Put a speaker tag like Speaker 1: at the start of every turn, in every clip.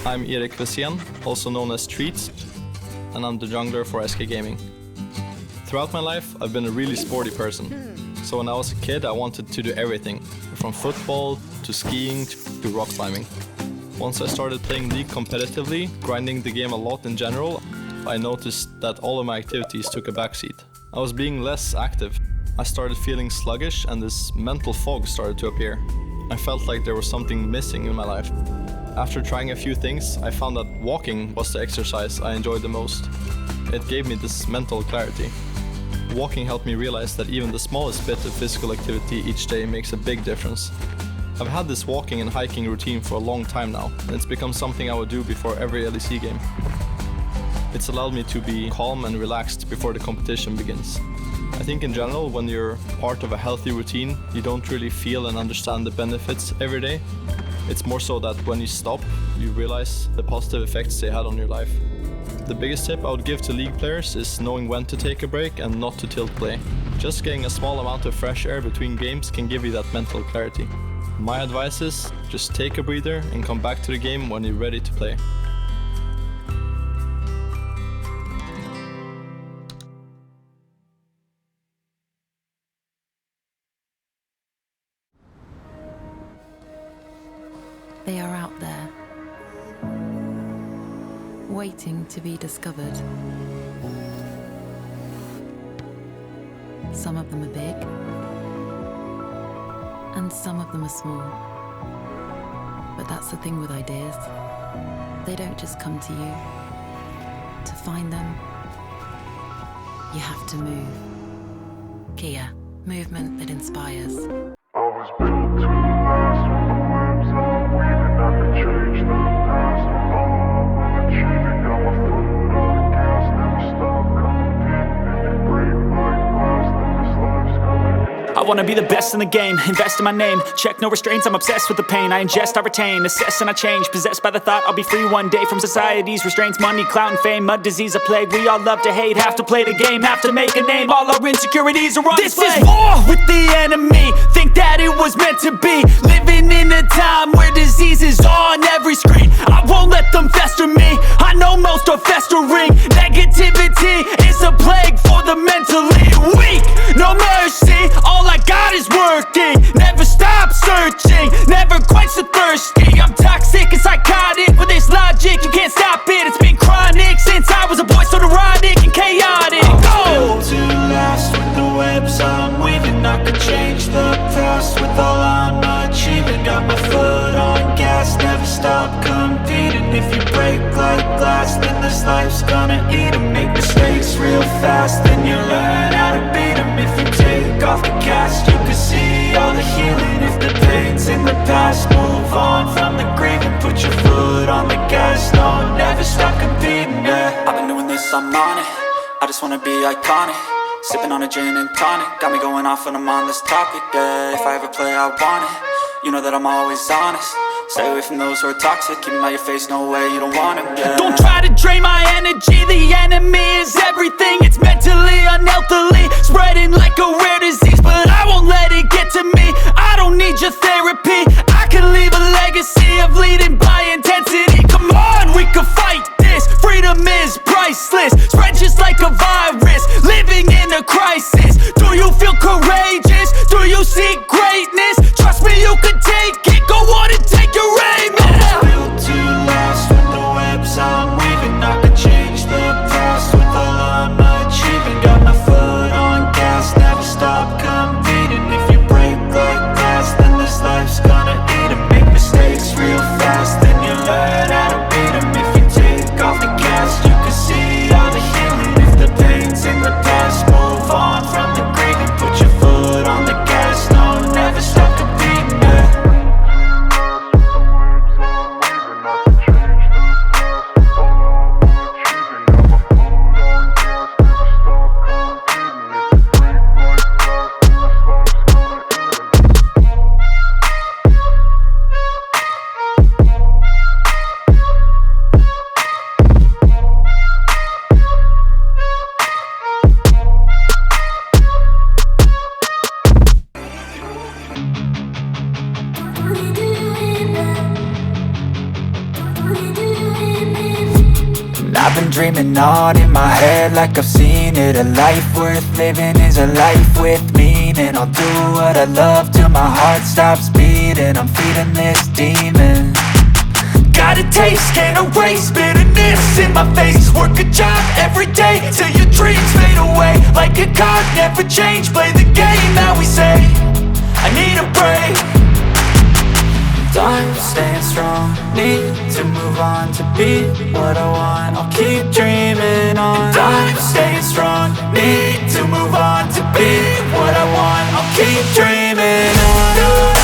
Speaker 1: I'm Erik Wessén, also known as Treats, and I'm the jungler for SK Gaming. Throughout my life, I've been a really sporty person. So when I was a kid, I wanted to do everything, from football to skiing to rock climbing. Once I started playing League competitively, grinding the game a lot in general, I noticed that all of my activities took a backseat. I was being less active. I started feeling sluggish and this mental fog started to appear. I felt like there was something missing in my life. After trying a few things, I found that walking was the exercise I enjoyed the most. It gave me this mental clarity. Walking helped me realize that even the smallest bit of physical activity each day makes a big difference. I've had this walking and hiking routine for a long time now, and it's become something I would do before every LEC game. It's allowed me to be calm and relaxed before the competition begins. I think in general, when you're part of a healthy routine, you don't really feel and understand the benefits every day. It's more so that when you stop, you realize the positive effects they had on your life. The biggest tip I would give to League players is knowing when to take a break and not to tilt play. Just getting a small amount of fresh air between games can give you that mental clarity. My advice is, just take a breather and come back to the game when you're ready to play.
Speaker 2: They are out there, waiting to be discovered. Some of them are big, and some of them are small. But that's the thing with ideas. They don't just come to you. To find them, you have to move. Kia, movement that inspires.
Speaker 3: I was built to last with the webs I'm weaving. I could change the past with all I'm achieving. Got my foot on the gas, never stop competing. If you break like glass, then this life's gonna end.
Speaker 4: I wanna be the best in the game, invest in my name. Check no restraints, I'm obsessed with the pain. I ingest, I retain, assess and I change. Possessed by the thought I'll be free one day from society's restraints. Money, clout and fame, mud, disease, a plague. We all love to hate, have to play the game, have to make a name. All our insecurities are on display. This is war with the enemy, think that it was meant to be. Living in a time where disease is on every screen. I won't let them fester me, I know most are festering. Negativity is a plague for the mentally weak. No mercy, all I got is working. Never stop searching, never quench the thirsty. I'm toxic and psychotic, with this logic you can't stop it. It's been chronic since I was a boy, so neurotic and chaotic.
Speaker 5: Built to last with the webs I'm weaving. I could change the past with all I'm achieving. Got my foot on gas, never stop competing. If you break like glass, then this life's gonna eat 'em. Make mistakes real fast, then you learn how to beat 'em. If you take off the cast, you can see all the healing. If the pain's in the past, move on from the grieving. Put your foot on the gas, no, never stop competing, yeah. I've been doing this, I'm on it. I just wanna be iconic. Sipping on a gin and tonic, got me going off when I'm on this topic, yeah. If I ever play, I want it. You know that I'm always honest. Stay away from those who are toxic. Keep them out your face, no way, you don't want it, yeah.
Speaker 4: Don't try to drain my energy, the enemy is everything. It's mentally, unhealthily, spreading like a rare disease. But I won't let it get to me, I don't need your therapy. I can leave a legacy of leading by intensity. Come on, we can fight this, freedom is priceless. Spread just like a virus, living in a crisis. Do you feel courageous? Do you seek greatness? Trust me, you can take it, go on and take your aim, yeah.
Speaker 5: I was built to last with the webs I'm weaving. I could change the past with all I'm achieving. been dreaming on in my head like I've seen it. A life worth living is a life with meaning. I'll do what I love till my heart stops beating. I'm feeding this demon. Got a taste, can't erase bitterness in my face. Work a job every day till your dreams fade away. Like a card, never change, play the game that we say. I need a break. I'm staying strong, need to move on to be what I want. I'll keep dreaming on. I'm staying strong, need to move on to be what I want. I'll keep dreaming on.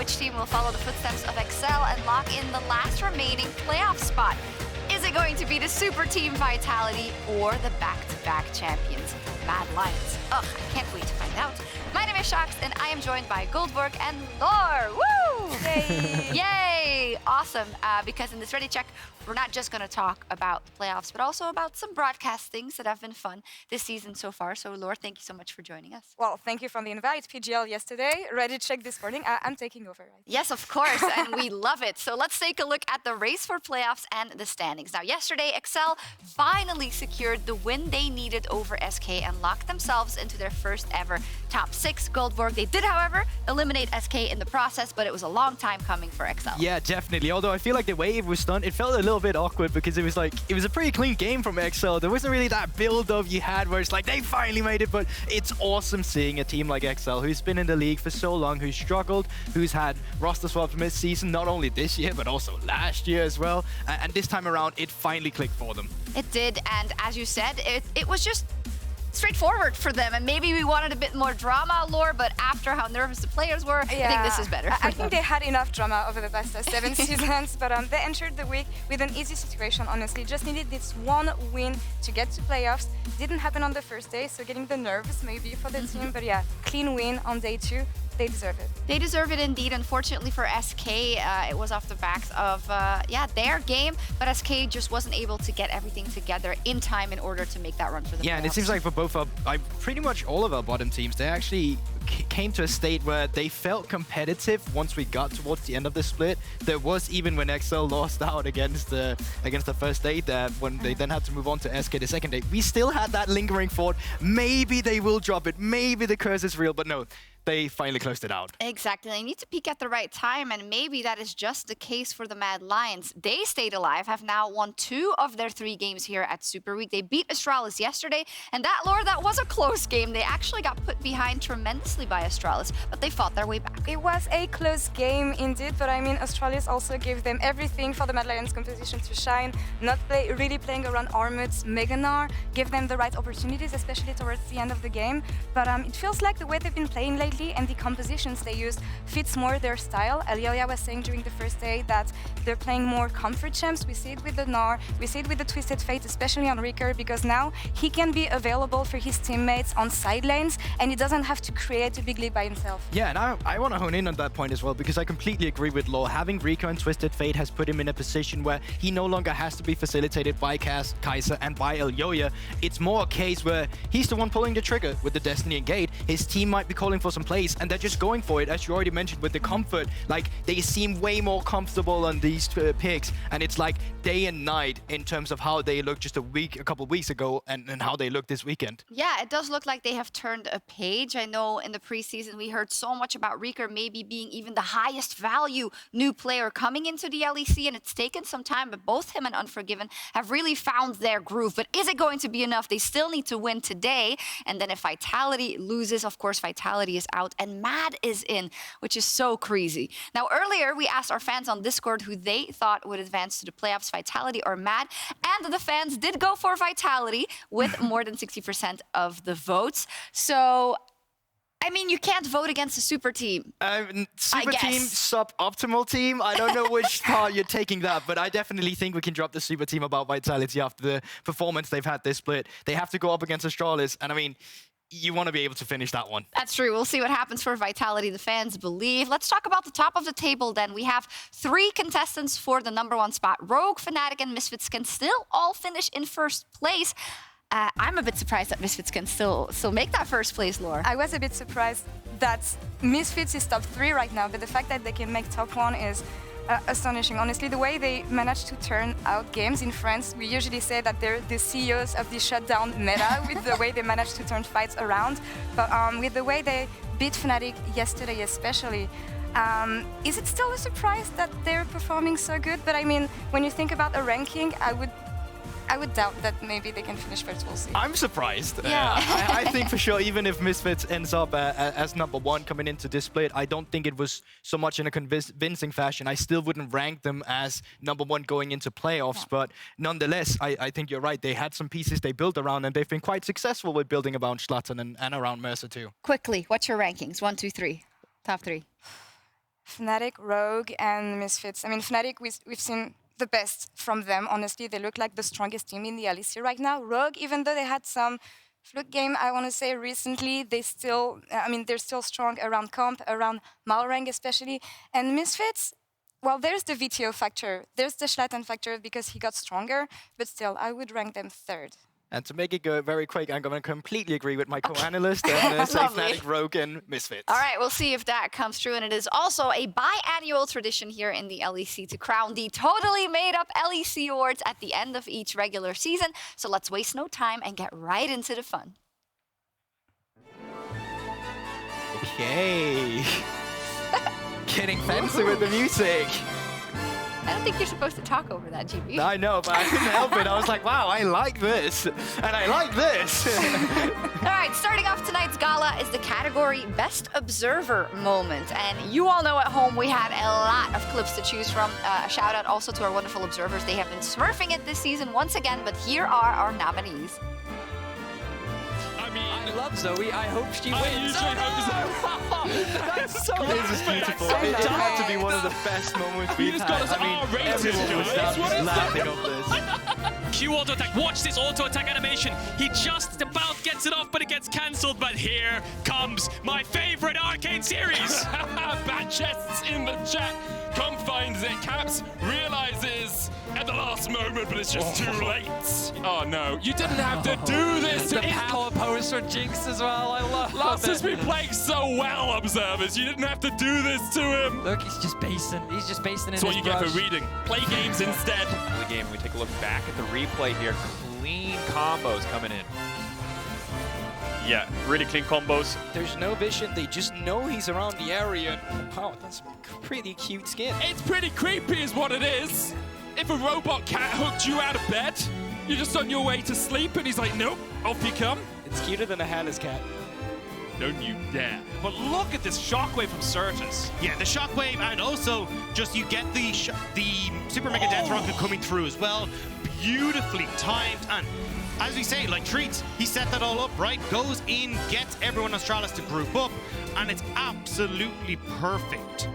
Speaker 6: which team will follow the footsteps of Excel and lock in the last remaining playoff spot? Is it going to be the super team Vitality or the back-to-back champions, Mad Lions? Ugh, I can't wait to find out. My name is Shax, and I am joined by Goldborg and Lore. Woo!
Speaker 7: Yay!
Speaker 6: Yay! Awesome, because in this Ready Check, we're not just going to talk about the playoffs, but also about some broadcast things that have been fun this season so far. So, Lore, thank you so much for joining us.
Speaker 7: Well, thank you for the invite. PGL yesterday, Ready Check this morning. I'm taking over. Right?
Speaker 6: Yes, of course, and we love it. So let's take a look at the race for playoffs and the standings. Now, yesterday, Excel finally secured the win they needed over SK and locked themselves into their first ever top 6. Goldborg, they did, however, eliminate SK in the process, but it was a long time coming for Excel.
Speaker 8: Yeah, definitely. Although I feel like the way it was done, it felt a little bit awkward because it was a pretty clean game from Excel. There wasn't really that build-up you had where it's like, they finally made it, but it's awesome seeing a team like Excel who's been in the league for so long, who's struggled, who's had roster swaps mid-season, not only this year, but also last year as well. And this time around, it finally clicked for them.
Speaker 6: It did, and as you said, it was just straightforward for them, and maybe we wanted a bit more drama, Lore, but after how nervous the players were, I think this is better.
Speaker 7: I think they had enough drama over the past 7 seasons, but they entered the week with an easy situation, honestly. Just needed this one win to get to playoffs. Didn't happen on the first day, so getting the nerves maybe for the team, but yeah, clean win on day 2. They deserve it.
Speaker 6: They deserve it indeed. Unfortunately for SK, it was off the backs of their game, but SK just wasn't able to get everything together in time in order to make that run for the playoffs.
Speaker 8: And it seems like for both of pretty much all of our bottom teams, they actually came to a state where they felt competitive once we got towards the end of the split. There was, even when XL lost out against the first day, that when they then had to move on to SK the second day, we still had that lingering thought, maybe they will drop it, maybe the curse is real, but no. They finally closed it out.
Speaker 6: Exactly. They need to peak at the right time, and maybe that is just the case for the Mad Lions. They stayed alive, have now won 2 of their 3 games here at Super Week. They beat Astralis yesterday, and that, Lore, that was a close game. They actually got put behind tremendously by Astralis, but they fought their way back.
Speaker 7: It was a close game indeed, but I mean, Astralis also gave them everything for the Mad Lions composition to shine, not really playing around Armut's Meganar, give them the right opportunities, especially towards the end of the game. But it feels like the way they've been playing lately and the compositions they used fits more their style. Elioya was saying during the first day that they're playing more comfort champs. We see it with the Gnar, we see it with the Twisted Fate, especially on Reeker, because now he can be available for his teammates on side lanes and he doesn't have to create a big lead by himself.
Speaker 8: Yeah, and I want to hone in on that point as well, because I completely agree with Law. Having Reeker and Twisted Fate has put him in a position where he no longer has to be facilitated by Kaiser and by Elioya. It's more a case where he's the one pulling the trigger with the Destiny and Gate. His team might be calling for some plays, and they're just going for it, as you already mentioned, with the comfort. Like, they seem way more comfortable on these picks, and it's like day and night in terms of how they looked just a couple weeks ago and how they look this weekend.
Speaker 6: Yeah, it does look like they have turned a page. I know in the preseason we heard so much about Reeker maybe being even the highest value new player coming into the LEC, and it's taken some time, but both him and Unforgiven have really found their groove. But is it going to be enough? They still need to win today, and then if Vitality loses, of course, Vitality is out and Mad is in, which is so crazy. Now, earlier we asked our fans on Discord who they thought would advance to the playoffs, Vitality or Mad, and the fans did go for Vitality with more than 60% of the votes. So, I mean, you can't vote against a super team.
Speaker 8: Super team, suboptimal team. I don't know which part you're taking that, but I definitely think we can drop the super team about Vitality after the performance they've had this split. They have to go up against Astralis, and I mean, you want to be able to finish that one.
Speaker 6: That's true. We'll see what happens for Vitality, the fans believe. Let's talk about the top of the table then. We have 3 contestants for the #1 spot. Rogue, Fnatic, and Misfits can still all finish in first place. I'm a bit surprised that Misfits can still make that first place, Lore.
Speaker 7: I was a bit surprised that Misfits is top 3 right now, but the fact that they can make top 1 is astonishing. Honestly, the way they managed to turn out games in France, we usually say that they're the CEOs of the shutdown meta with the way they managed to turn fights around. But with the way they beat Fnatic yesterday especially, is it still a surprise that they're performing so good? But I mean, when you think about a ranking, I would doubt that maybe they can finish first. We'll see.
Speaker 8: I'm surprised.
Speaker 6: Yeah.
Speaker 8: I think for sure, even if Misfits ends up as #1 coming into this split, I don't think it was so much in a convincing fashion. I still wouldn't rank them as #1 going into playoffs, but nonetheless, I think you're right. They had some pieces they built around, and they've been quite successful with building around Schlatten and around Mercer too.
Speaker 6: Quickly, what's your rankings? 1, 2, 3. Top 3.
Speaker 7: Fnatic, Rogue, and Misfits. I mean, Fnatic, we've seen the best from them. Honestly, they look like the strongest team in the LEC right now. Rogue, even though they had some fluke game, I want to say recently, they're still strong around comp, around Malrang especially. And Misfits, well, there's the VTO factor, there's the Schlatten factor because he got stronger, but still, I would rank them third.
Speaker 8: And to make it go very quick, I'm going to completely agree with my co-analyst and say
Speaker 6: Lovely.
Speaker 8: Fnatic, Rogue, and Misfits.
Speaker 6: All right, we'll see if that comes true. And it is also a biannual tradition here in the LEC to crown the totally made-up LEC awards at the end of each regular season. So let's waste no time and get right into the fun.
Speaker 8: Okay. Getting fancy with the music.
Speaker 6: I don't think you're supposed to talk over that, GB.
Speaker 8: I know, but I couldn't help it. I was like, wow, I like this. And I like this.
Speaker 6: All right, starting off tonight's gala is the category Best Observer Moment. And you all know at home we had a lot of clips to choose from. A shout out also to our wonderful observers. They have been smurfing it this season once again, but here are our nominees.
Speaker 9: I love Zoe. I hope she wins.
Speaker 8: That's so This is beautiful. It had to be one of the best moments we've had. Everyone was down just laughing of this.
Speaker 10: Q auto attack. Watch this auto attack animation. He just about gets it off, but it gets cancelled. But here comes my favorite arcade series.
Speaker 11: Bad chests in the chat. Come finds it. Caps realizes at the last moment, but it's just too late. Oh no, you didn't have to do this.
Speaker 9: The power pose for Jinx as well. I love
Speaker 11: Lars
Speaker 9: it.
Speaker 11: has been playing so well, observers. You didn't have to do this to him.
Speaker 9: Look, he's just basing. He's just basing in
Speaker 11: That's what
Speaker 9: his
Speaker 11: you get
Speaker 9: brush.
Speaker 11: for reading. Play games instead.
Speaker 12: The game, we take a look back at the replay here. Clean combos coming in.
Speaker 10: Yeah, really clean combos.
Speaker 8: There's no vision. They just know he's around the area. And wow, that's pretty cute skin.
Speaker 11: It's pretty creepy is what it is. If a robot cat hooked you out of bed, you're just on your way to sleep and he's like, nope, off you come.
Speaker 8: It's cuter than a hairless cat.
Speaker 11: Don't you dare.
Speaker 10: But look at this shockwave from Certus.
Speaker 13: Yeah, the shockwave, and also just you get the Super Mega Death Rocket coming through as well. Beautifully timed, and as we say, like Treats, he set that all up, right? Goes in, gets everyone on Astralis to group up, and it's absolutely perfect.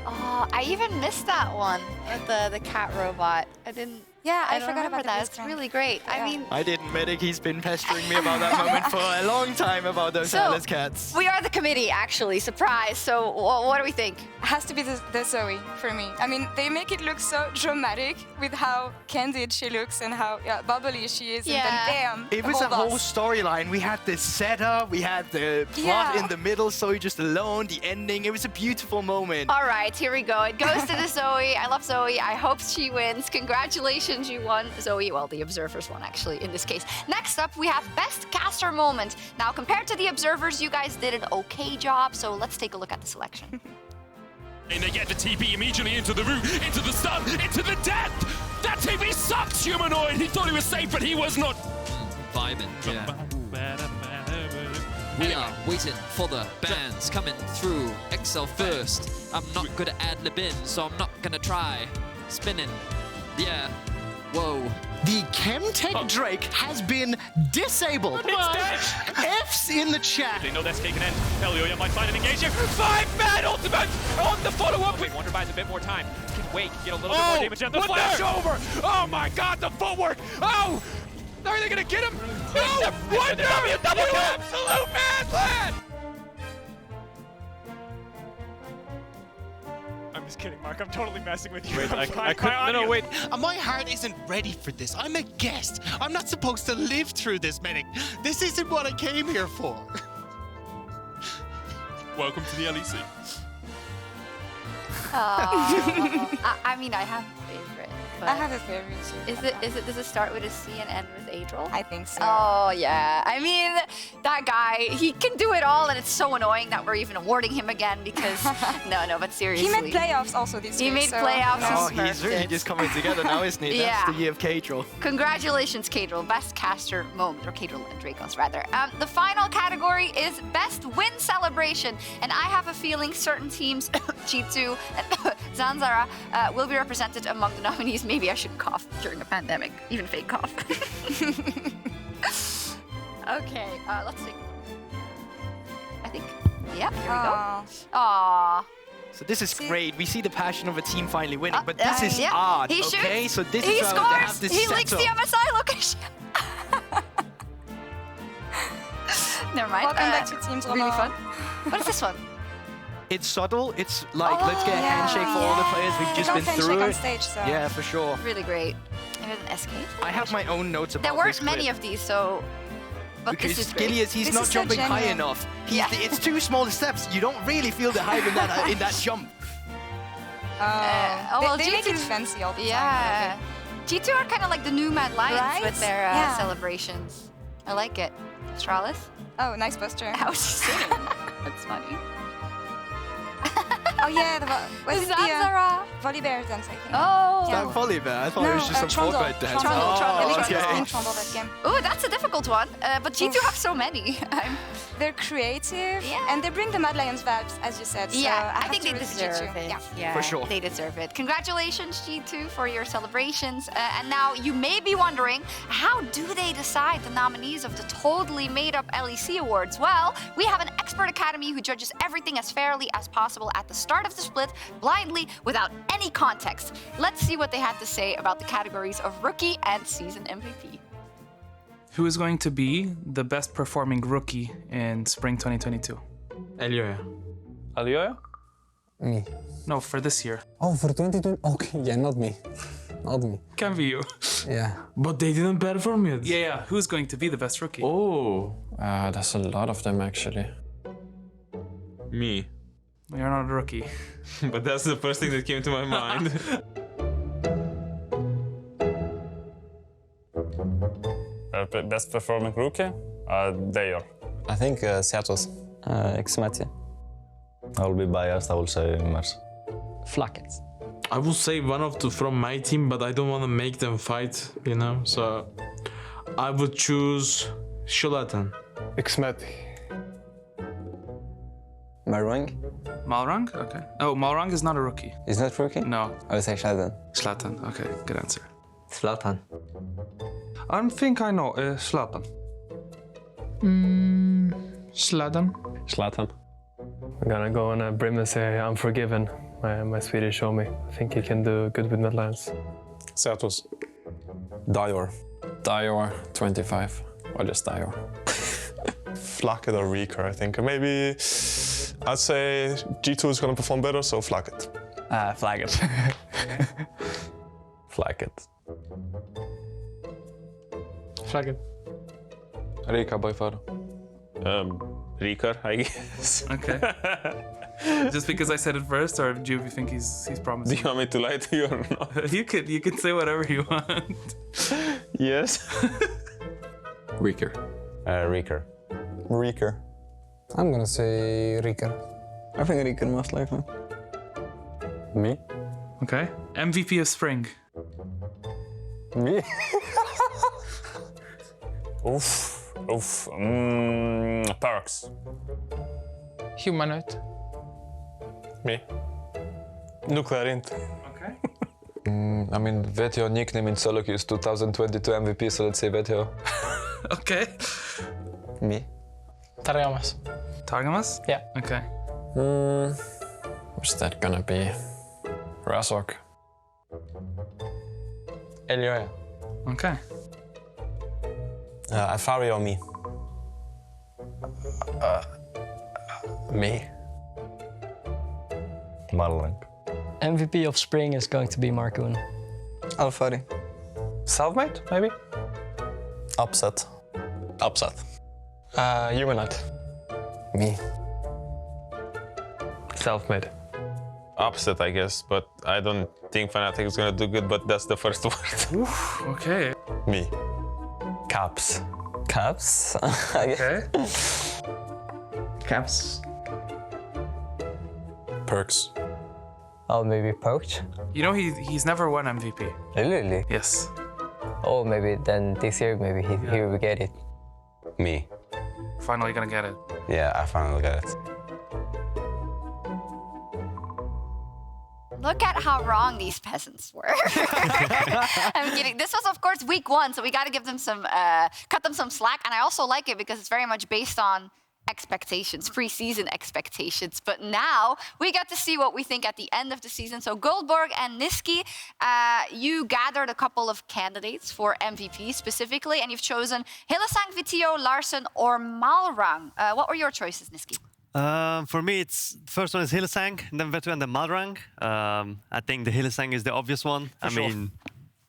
Speaker 6: Oh, I even missed that one with the cat robot. I didn't.
Speaker 7: Yeah, I
Speaker 6: don't
Speaker 7: forgot
Speaker 6: remember
Speaker 7: about
Speaker 6: that.
Speaker 7: the
Speaker 6: It's
Speaker 7: Blitzcrank.
Speaker 6: really great.
Speaker 7: Yeah.
Speaker 6: I mean,
Speaker 8: I didn't, Medic. He's been pestering me about that moment for a long time about those hairless cats.
Speaker 6: we are the committee, actually. Surprise. So, what do we think?
Speaker 7: Has to be the Zoe for me. I mean, they make it look so dramatic with how candid she looks and how bubbly she is.
Speaker 6: Yeah.
Speaker 7: And then, damn,
Speaker 8: It was a whole
Speaker 7: boss.
Speaker 8: storyline. We had the setup, we had the plot
Speaker 7: Yeah.
Speaker 8: in the middle, Zoe just alone, the ending. It was a beautiful moment.
Speaker 6: All right, here we go. It goes to the Zoe. I love Zoe. I hope she wins. Congratulations, you won. Zoe, well, the observers won, actually, in this case. Next up, we have Best Caster Moment. Now, compared to the observers, you guys did an okay job, so let's take a look at the selection.
Speaker 11: And they get the TP immediately into the root, into the stun, into the death! That TP sucks, Humanoid! He thought he was safe, but he was not.
Speaker 9: Vibing, yeah. We are waiting for the bands coming through. Excel first. I'm not good at ad-libbing, so I'm not gonna try. Spinning. Yeah. Whoa.
Speaker 13: The Chemtech Drake has been disabled. F's in the chat.
Speaker 10: They know that's taken in. Elioya might find an engagement. 5-man ultimate on the follow-up.
Speaker 12: Wait, Wonder buys a bit more time. Can wait, get a little bit
Speaker 11: Oh,
Speaker 12: more damage down. The
Speaker 11: what
Speaker 12: flash
Speaker 11: the?
Speaker 12: over!
Speaker 11: Oh my god, the footwork! Oh! Are they gonna get him? No! Wonder! You absolute madman!
Speaker 10: I'm just kidding, Mark. I'm totally messing with you.
Speaker 12: Wait, I couldn't. No, wait.
Speaker 13: My heart isn't ready for this. I'm a guest. I'm not supposed to live through this, Medic. This isn't what I came here for.
Speaker 11: Welcome to the LEC.
Speaker 6: I mean, I have a favorite. But
Speaker 7: I have a favorite too.
Speaker 6: does it start with a C and end with Adriel?
Speaker 7: I think so.
Speaker 6: Oh, yeah. I mean, that guy, he can do it all, and it's so annoying that we're even awarding him again because, no, but seriously.
Speaker 7: He made playoffs also this
Speaker 6: He
Speaker 7: year.
Speaker 6: made
Speaker 7: so,
Speaker 6: playoffs
Speaker 7: you know.
Speaker 8: Oh, he's really just coming together now, isn't he?
Speaker 6: Yeah.
Speaker 8: That's the year of Cadril.
Speaker 6: Congratulations, Cadril. Best caster moment, or Cadril and Dracos, rather. The final category is Best Win Celebration, and I have a feeling certain teams, G2 and Zanzara, will be represented among the nominees. Maybe I shouldn't cough during a pandemic, even fake cough. Okay, let's see. I think, yeah, here we go.
Speaker 7: Aw.
Speaker 6: Aww.
Speaker 8: So this is great. We see the passion of a team finally winning, but this is
Speaker 6: yeah.
Speaker 8: odd,
Speaker 6: He
Speaker 8: okay?
Speaker 6: shoots.
Speaker 8: So this
Speaker 6: He
Speaker 8: is how they have
Speaker 6: scores.
Speaker 8: this
Speaker 6: He
Speaker 8: set
Speaker 6: leaks
Speaker 8: up.
Speaker 6: the MSI location. Never mind.
Speaker 7: Welcome back to Teams
Speaker 6: Really
Speaker 7: Romain.
Speaker 6: fun. What is this one?
Speaker 8: It's subtle. It's like, let's get a
Speaker 6: yeah,
Speaker 8: handshake for all the players. We've just
Speaker 7: They
Speaker 8: been
Speaker 7: got
Speaker 8: through
Speaker 7: handshake on
Speaker 8: it.
Speaker 7: stage, so.
Speaker 8: Yeah, for sure.
Speaker 6: Really great. And there's an escape.
Speaker 8: I have my own notes about
Speaker 6: There weren't
Speaker 8: this clip.
Speaker 6: many of these, so. But
Speaker 8: Because
Speaker 6: this is great.
Speaker 8: Skillius, he's
Speaker 7: This
Speaker 8: not
Speaker 7: is so
Speaker 8: jumping high
Speaker 7: genuine.
Speaker 8: enough.
Speaker 6: Yeah.
Speaker 8: It's too small steps. You don't really feel the hype in that jump.
Speaker 6: well,
Speaker 7: they make
Speaker 6: G2
Speaker 7: it fancy all the time.
Speaker 6: Yeah. G2 are kind of like the new Mad Lions
Speaker 7: Right?
Speaker 6: with their
Speaker 7: Yeah.
Speaker 6: celebrations. I like it. Astralis?
Speaker 7: Oh, nice poster.
Speaker 6: How is she sitting? That's funny.
Speaker 7: Oh yeah, was it the
Speaker 6: Zanzara.
Speaker 7: volley bear dance, I think.
Speaker 6: Oh.
Speaker 8: Is that volley bear? I thought it was just some
Speaker 7: Trundle.
Speaker 8: Fortnite dance.
Speaker 7: Trundle,
Speaker 6: Trundle,
Speaker 8: Oh,
Speaker 6: Trundle.
Speaker 8: okay.
Speaker 7: Trundle that game.
Speaker 6: Oh, that's a difficult one. But G2 have so many.
Speaker 7: They're creative,
Speaker 6: Yeah.
Speaker 7: and they bring the Mad Lions vibes, as you said. So
Speaker 6: Yeah, I
Speaker 7: have
Speaker 6: think
Speaker 7: to
Speaker 6: they
Speaker 7: root for
Speaker 6: deserve
Speaker 7: G2.
Speaker 6: it.
Speaker 7: Yeah.
Speaker 8: For sure.
Speaker 6: They deserve it. Congratulations, G2, for your celebrations. And now you may be wondering, how do they decide the nominees of the totally made-up LEC awards? Well, we have an expert academy who judges everything as fairly as possible at the start of the split, blindly, without any context. Let's see what they had to say about the categories of Rookie and Season MVP.
Speaker 14: Who is going to be the best performing rookie in spring 2022?
Speaker 15: Elioya. Elioya?
Speaker 16: Me.
Speaker 14: No, for this year.
Speaker 16: Oh, for 2020? Okay, yeah, not me. Not me.
Speaker 14: Can be you.
Speaker 16: Yeah.
Speaker 15: But they didn't perform yet.
Speaker 14: Yeah. Who's going to be the best rookie?
Speaker 15: Oh.
Speaker 1: There's a lot of them actually.
Speaker 15: Me.
Speaker 14: You're not a rookie.
Speaker 15: But that's the first thing that came to my mind.
Speaker 17: Best performing rookie? Dayor.
Speaker 18: I think Seatos.
Speaker 17: Xmati.
Speaker 18: I'll be biased, I will say Mars.
Speaker 17: Flacket.
Speaker 15: I will say one of the from my team, but I don't want to make them fight, you know? So I would choose Shulatan.
Speaker 18: Xmati.
Speaker 17: Marwang?
Speaker 14: Malrang? Okay. Oh, Malrang is not a rookie.
Speaker 17: Is not rookie?
Speaker 14: No.
Speaker 17: I would say Zlatan.
Speaker 14: Zlatan. Okay, good answer.
Speaker 17: Zlatan.
Speaker 19: I think I know. Zlatan.
Speaker 14: Zlatan.
Speaker 18: Zlatan.
Speaker 20: I'm gonna go on a brim and say Unforgiven. My Swedish show me. I think he can do good with Mad Lions.
Speaker 18: Seatos.
Speaker 1: Dior. Dior, 25. Or just Dior.
Speaker 21: Flacket or Reeker, I think. Maybe I'd say G2 is going to perform better, so Flacket.
Speaker 18: Flacket. Flacket.
Speaker 19: Flacket.
Speaker 15: Rika by far.
Speaker 21: Reeker, I guess.
Speaker 14: Okay. Just because I said it first, or do you think he's promising?
Speaker 21: Do you want me to lie to you or not?
Speaker 14: You could say whatever you want.
Speaker 21: Yes.
Speaker 15: Reeker.
Speaker 18: Reeker.
Speaker 16: Reeker. I'm gonna say Reeker.
Speaker 18: I think Reeker most likely. Me?
Speaker 14: Okay. MVP of spring.
Speaker 18: Me?
Speaker 17: Oof. Perks.
Speaker 19: Humanoid.
Speaker 21: Me. Nuclear Int.
Speaker 14: Okay.
Speaker 22: I mean, Vetio nickname in solo queue is 2022 MVP, so let's say Vetio.
Speaker 14: Okay.
Speaker 18: Me.
Speaker 19: Targamas.
Speaker 14: Targamas?
Speaker 19: Yeah.
Speaker 14: Okay.
Speaker 1: What's that gonna be? Razok.
Speaker 18: Elioya.
Speaker 14: Okay.
Speaker 21: Alfari or me?
Speaker 1: Me.
Speaker 18: Marlang.
Speaker 19: MVP of spring is going to be Markoon.
Speaker 18: Alfari.
Speaker 21: Selfmade, maybe?
Speaker 18: Upset.
Speaker 21: Upset.
Speaker 18: Humanoid.
Speaker 1: Me.
Speaker 18: Self-made.
Speaker 21: Upset, I guess, but I don't think Fnatic is going to do good, but that's the first word.
Speaker 14: Okay.
Speaker 21: Me.
Speaker 18: Caps.
Speaker 19: Caps?
Speaker 14: Okay.
Speaker 19: Caps.
Speaker 1: Perks.
Speaker 19: Oh, maybe Poked?
Speaker 14: You know he's never won MVP.
Speaker 19: Really?
Speaker 14: Yes.
Speaker 19: Oh, maybe then this year maybe he will get it.
Speaker 18: Me.
Speaker 14: Finally gonna get it.
Speaker 18: Yeah, I finally got it.
Speaker 6: Look at how wrong these peasants were. I'm kidding. This was, of course, week 1, so we got to give them some, cut them some slack. And I also like it because it's very much based on expectations, preseason expectations. But now we get to see what we think at the end of the season. So Goldberg and Niski, you gathered a couple of candidates for MVP specifically, and you've chosen Hylissang, Vitio, Larsen, or Malrang. What were your choices, Niski?
Speaker 2: For me, it's first one is Hylissang, then Vetu, and then Malrang. I think the Hylissang is the obvious one. I mean,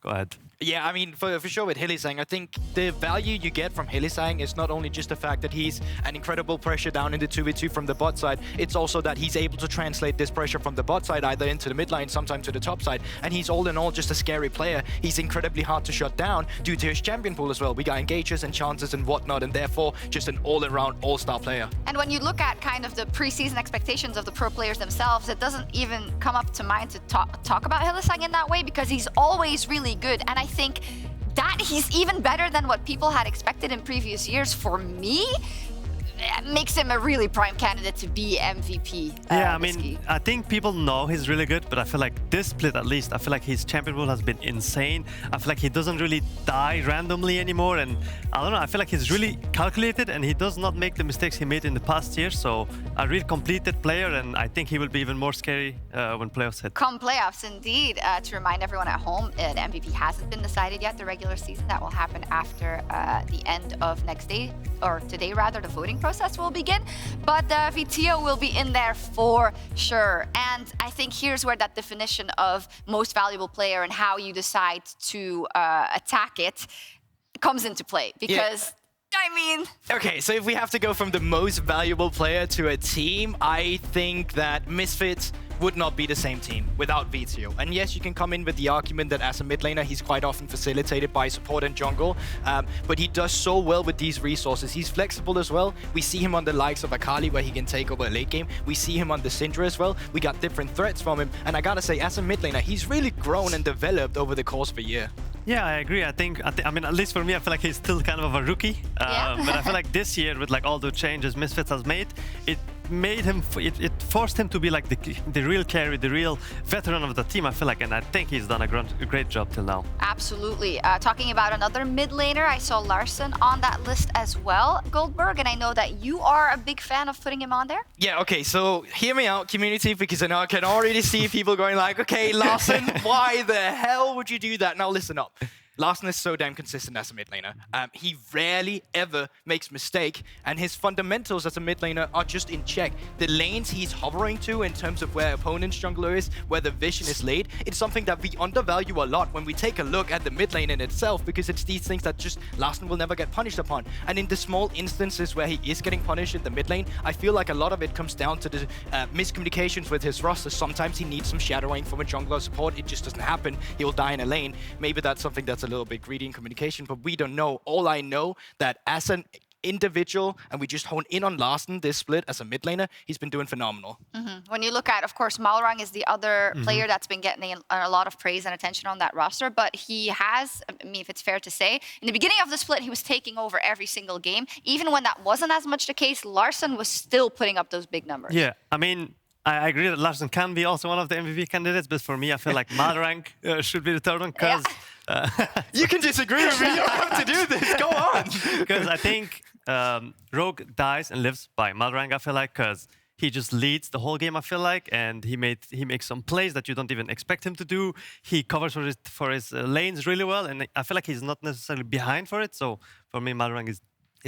Speaker 2: go ahead.
Speaker 8: Yeah, I mean, for sure with Hylissang, I think the value you get from Hylissang is not only just the fact that he's an incredible pressure down in the 2v2 from the bot side, it's also that he's able to translate this pressure from the bot side either into the mid lane, sometimes to the top side, and he's all in all just a scary player. He's incredibly hard to shut down due to his champion pool as well. We got engages and chances and whatnot, and therefore just an all-around all-star player.
Speaker 6: And when you look at kind of the preseason expectations of the pro players themselves, it doesn't even come up to mind to talk about Hylissang in that way, because he's always really good. And I think that he's even better than what people had expected in previous years, for me, makes him a really prime candidate to be MVP.
Speaker 2: Yeah, I mean, I think people know he's really good, but I feel like this split at least, I feel like his champion pool has been insane. I feel like he doesn't really die randomly anymore, and I don't know, I feel like he's really calculated and he does not make the mistakes he made in the past year. So a real completed player, and I think he will be even more scary when playoffs hit.
Speaker 6: Come playoffs, indeed. To remind everyone at home, the MVP hasn't been decided yet, the regular season. That will happen after the end of next day, or today rather, the voting process will begin. But Vitio will be in there for sure. And I think here's where that definition of most valuable player and how you decide to attack it comes into play. Because, I mean...
Speaker 8: Okay, so if we have to go from the most valuable player to a team, I think that Misfits would not be the same team without Vitio. And yes, you can come in with the argument that as a mid laner, he's quite often facilitated by support and jungle, but he does so well with these resources. He's flexible as well. We see him on the likes of Akali, where he can take over a late game. We see him on the Syndra as well. We got different threats from him. And I gotta say, as a mid laner, he's really grown and developed over the course of a year.
Speaker 2: Yeah, I agree. I mean, at least for me, I feel like he's still kind of a rookie. But I feel like this year, with like all the changes Misfits has made, it made him, it forced him to be like the real carry, the real veteran of the team, I feel like, and I think he's done a great job till now.
Speaker 6: Absolutely. Talking about another mid laner, I saw Larsen on that list as well, Goldberg, and I know that you are a big fan of putting him on there.
Speaker 8: Yeah, okay, so hear me out, community, because I know I can already see people going like, okay, Larsen, why the hell would you do that? Now listen up. Larsen is so damn consistent as a mid laner. He rarely ever makes mistake, and his fundamentals as a mid laner are just in check. The lanes he's hovering to in terms of where opponent's jungler is, where the vision is laid, it's something that we undervalue a lot when we take a look at the mid lane in itself, because it's these things that just Larsen will never get punished upon. And in the small instances where he is getting punished in the mid lane, I feel like a lot of it comes down to the miscommunications with his roster. Sometimes he needs some shadowing from a jungler support. It just doesn't happen. He'll die in a lane. Maybe that's something that's a little bit greedy in communication, but we don't know. All I know that as an individual, and we just hone in on Larsen this split as a mid laner, he's been doing phenomenal.
Speaker 6: When you look at, of course, Malrang is the other player that's been getting a lot of praise and attention on that roster, but he has, I mean, if it's fair to say, in the beginning of the split, he was taking over every single game. Even when that wasn't as much the case, Larsen was still putting up those big numbers.
Speaker 2: Yeah, I mean, I agree that Larsen can be also one of the MVP candidates, but for me, I feel like Malrang should be the third one, because...
Speaker 8: You can disagree with me, you don't have to do this, go on!
Speaker 2: Because I think Rogue dies and lives by Malrang, I feel like, because he just leads the whole game, I feel like, and he makes some plays that you don't even expect him to do. He covers for his lanes really well, and I feel like he's not necessarily behind for it, so for me, Malrang is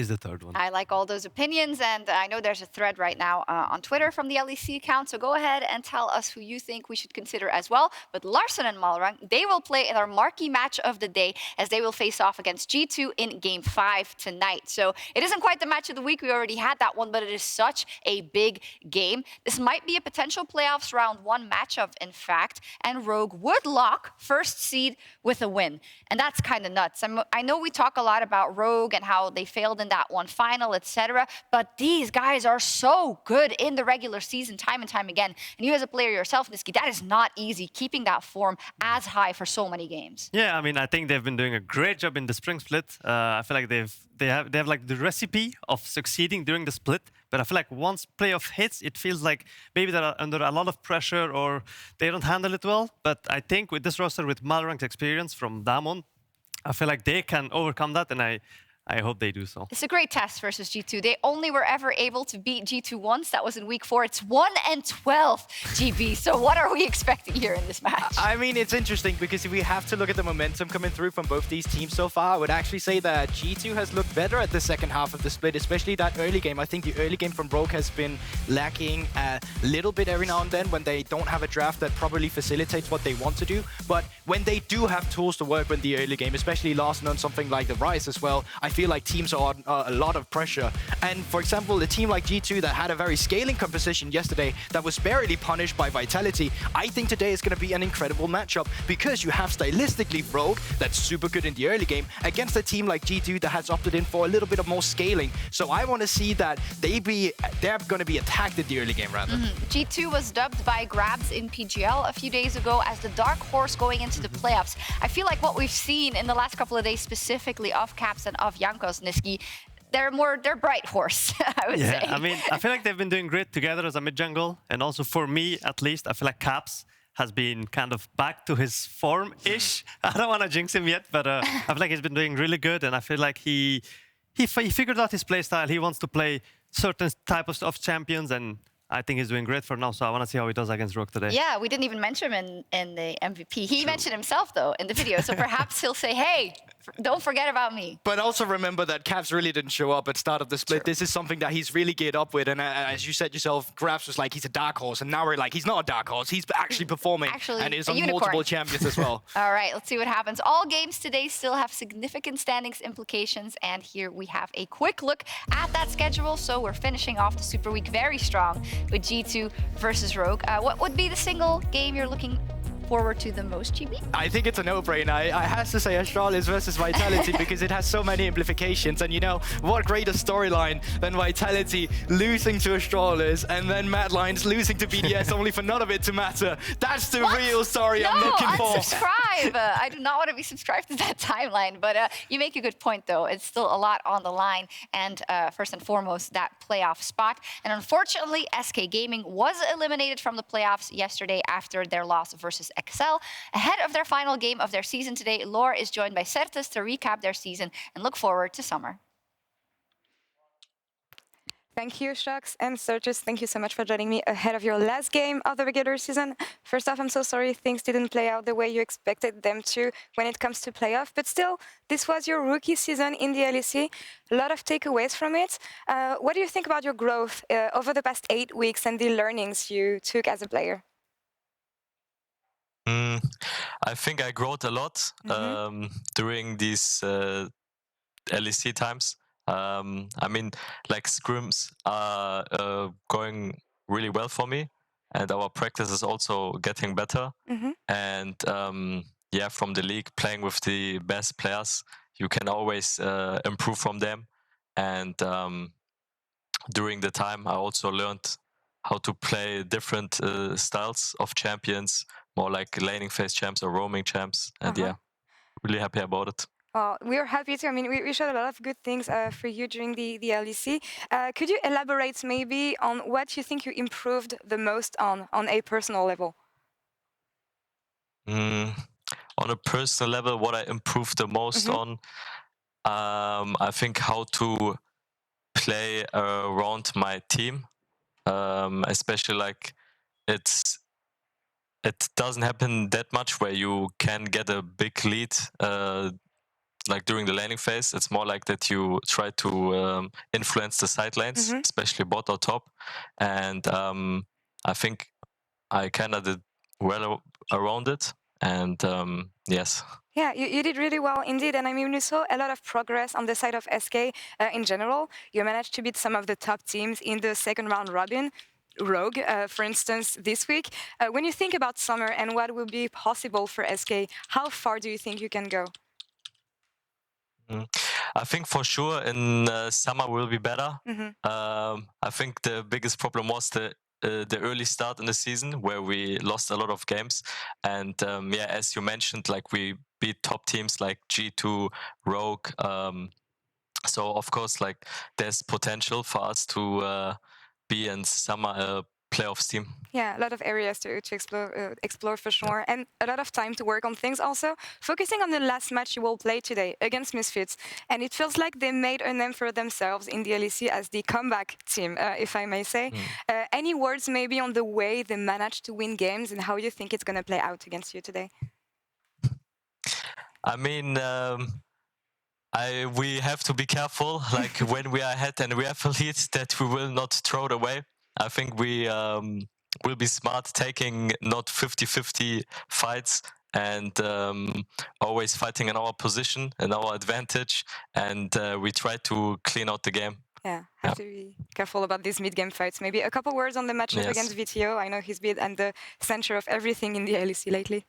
Speaker 2: the third one.
Speaker 6: I like all those opinions, and I know there's a thread right now on Twitter from the LEC account, so go ahead and tell us who you think we should consider as well. But Larsen and Malrang, they will play in our marquee match of the day, as they will face off against G2 in Game 5 tonight. So it isn't quite the match of the week, we already had that one, but it is such a big game. This might be a potential playoffs round 1 matchup, in fact, and Rogue would lock first seed with a win. And that's kind of nuts. I know we talk a lot about Rogue and how they failed in that one final, etc. But these guys are so good in the regular season time and time again. And you as a player yourself, Niski, that is not easy, keeping that form as high for so many games.
Speaker 2: Yeah, I mean, I think they've been doing a great job in the spring split. I feel like they have like the recipe of succeeding during the split. But I feel like once playoff hits, it feels like maybe they're under a lot of pressure or they don't handle it well. But I think with this roster, with Malrang's experience from Damon, I feel like they can overcome that. And I hope they do so.
Speaker 6: It's a great test versus G2. They only were ever able to beat G2 once. That was in week 4. It's 1-12 GB. So what are we expecting here in this match?
Speaker 8: I mean, it's interesting because if we have to look at the momentum coming through from both these teams so far, I would actually say that G2 has looked better at the second half of the split, especially that early game. I think the early game from Rogue has been lacking a little bit every now and then when they don't have a draft that probably facilitates what they want to do. But when they do have tools to work with the early game, especially last on something like the Rise as well, I feel like teams are on a lot of pressure. And for example, a team like G2 that had a very scaling composition yesterday that was barely punished by Vitality, I think today is going to be an incredible matchup because you have stylistically Rogue, that's super good in the early game, against a team like G2 that has opted in for a little bit of more scaling. So I want to see that they're going to be attacked in the early game rather.
Speaker 6: G2 was dubbed by Grabs in PGL a few days ago as the dark horse going into the playoffs. I feel like what we've seen in the last couple of days, specifically of Caps and of Jankos, Niski, they're bright horse, I would say.
Speaker 2: I mean, I feel like they've been doing great together as a mid jungle, and also for me, at least, I feel like Caps has been kind of back to his form-ish. I don't want to jinx him yet, but I feel like he's been doing really good, and I feel like he figured out his play style. He wants to play certain types of champions, and I think he's doing great for now, so I want to see how he does against Rogue today.
Speaker 6: Yeah, we didn't even mention him in the MVP. He mentioned himself, though, in the video, so perhaps he'll say, hey, don't forget about me.
Speaker 8: But also remember that Caps really didn't show up at start of the split. True. This is something that he's really geared up with, and as you said yourself, Grabs was like, he's a dark horse, and now we're like, he's not a dark horse, he's actually performing, and is on multiple champions as well.
Speaker 6: All right, let's see what happens. All games today still have significant standings implications, and here we have a quick look at that schedule. So we're finishing off the Super Week very strong with G2 versus Rogue. What would be the single game you're looking forward to the most, GB?
Speaker 8: I think it's a no-brainer. I have to say Astralis versus Vitality because it has so many implications. And you know, what greater storyline than Vitality losing to Astralis and then Mad Lions losing to BDS only for none of it to matter. That's the real story I'm looking for.
Speaker 6: Unsubscribe. I do not want to be subscribed to that timeline, but you make a good point, though. It's still a lot on the line, and first and foremost, that playoff spot. And unfortunately, SK Gaming was eliminated from the playoffs yesterday after their loss versus Excel. Ahead of their final game of their season today, Lore is joined by Certes to recap their season and look forward to summer.
Speaker 7: Thank you, Shux and Certes. Thank you so much for joining me ahead of your last game of the regular season. First off, I'm so sorry things didn't play out the way you expected them to when it comes to playoff, but still, this was your rookie season in the LEC. A lot of takeaways from it. What do you think about your growth over the past 8 weeks and the learnings you took as a player?
Speaker 3: I think I grew a lot during these LEC times. I mean, like scrims are going really well for me, and our practice is also getting better. And yeah, from the league, playing with the best players, you can always improve from them. And during the time, I also learned how to play different styles of champions, more like laning phase champs or roaming champs. And yeah, really happy about it.
Speaker 7: We're happy too. I mean, we showed a lot of good things for you during the LEC. Could you elaborate maybe on what you think you improved the most on a personal level?
Speaker 3: On a personal level, what I improved the most on, I think how to play around my team, especially like it doesn't happen that much where you can get a big lead like during the laning phase. It's more like that you try to influence the side lanes, especially bot or top. And I think I kind of did well around it. And yes.
Speaker 7: Yeah, you did really well indeed. And I mean, we saw a lot of progress on the side of SK in general. You managed to beat some of the top teams in the second round robin. Rogue, for instance, this week. When you think about summer and what will be possible for SK, how far do you think you can go?
Speaker 3: I think for sure in summer will be better. I think the biggest problem was the early start in the season where we lost a lot of games. And yeah, as you mentioned, like we beat top teams like G2, Rogue. So of course, like there's potential for us to be in summer a playoffs team.
Speaker 7: Yeah, a lot of areas to explore for sure, and a lot of time to work on things also. Focusing on the last match you will play today against Misfits, and it feels like they made a name for themselves in the LEC as the comeback team, if I may say. Any words maybe on the way they managed to win games and how you think it's going to play out against you today?
Speaker 3: I mean, we have to be careful, like when we are ahead and we have a lead, that we will not throw it away. I think we will be smart, taking not 50-50 fights and always fighting in our position and our advantage, and we try to clean out the game.
Speaker 7: Yeah, have to be careful about these mid-game fights. Maybe a couple words on the matchup against VTO. I know he's been at the center of everything in the LEC lately.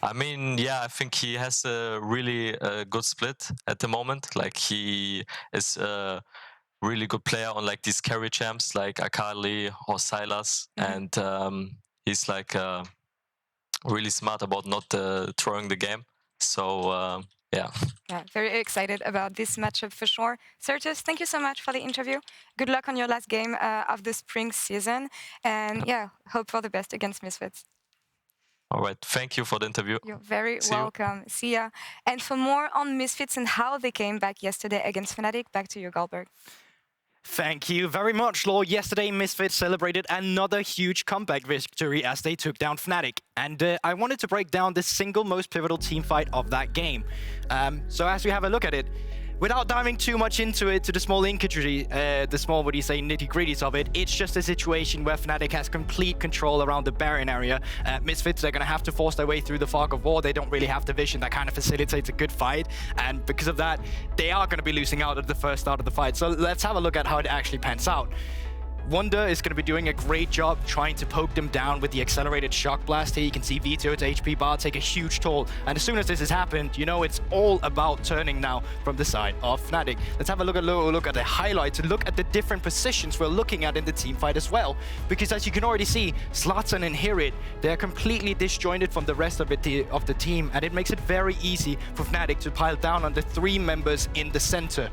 Speaker 3: I mean, yeah, I think he has a really good split at the moment. Like, he is a really good player on like these carry champs like Akali or Sylas, and he's like really smart about not throwing the game. So yeah.
Speaker 7: Yeah, very excited about this matchup for sure. Certus, thank you so much for the interview. Good luck on your last game of the spring season, and yeah, hope for the best against Misfits.
Speaker 3: All right, thank you for the interview.
Speaker 7: You're very welcome. See ya. And for more on Misfits and how they came back yesterday against Fnatic, back to you, Goldberg.
Speaker 8: Thank you very much, Law. Yesterday, Misfits celebrated another huge comeback victory as they took down Fnatic. And I wanted to break down the single most pivotal team fight of that game. So as we have a look at it, without diving too much into it, to the small intricacy, nitty-gritties of it, it's just a situation where Fnatic has complete control around the Baron area. Misfits, they're going to have to force their way through the fog of war. They don't really have the vision that kind of facilitates a good fight. And because of that, they are going to be losing out at the first start of the fight. So let's have a look at how it actually pans out. Wonder is going to be doing a great job trying to poke them down with the accelerated shock blast here. You can see VTO's HP bar take a huge toll. And as soon as this has happened, you know it's all about turning now from the side of Fnatic. Let's have a look at the highlights and look at the different positions we're looking at in the team fight as well. Because as you can already see, Zlatan and Hirit, they're completely disjointed from the rest of the team. And it makes it very easy for Fnatic to pile down on the 3 members in the center.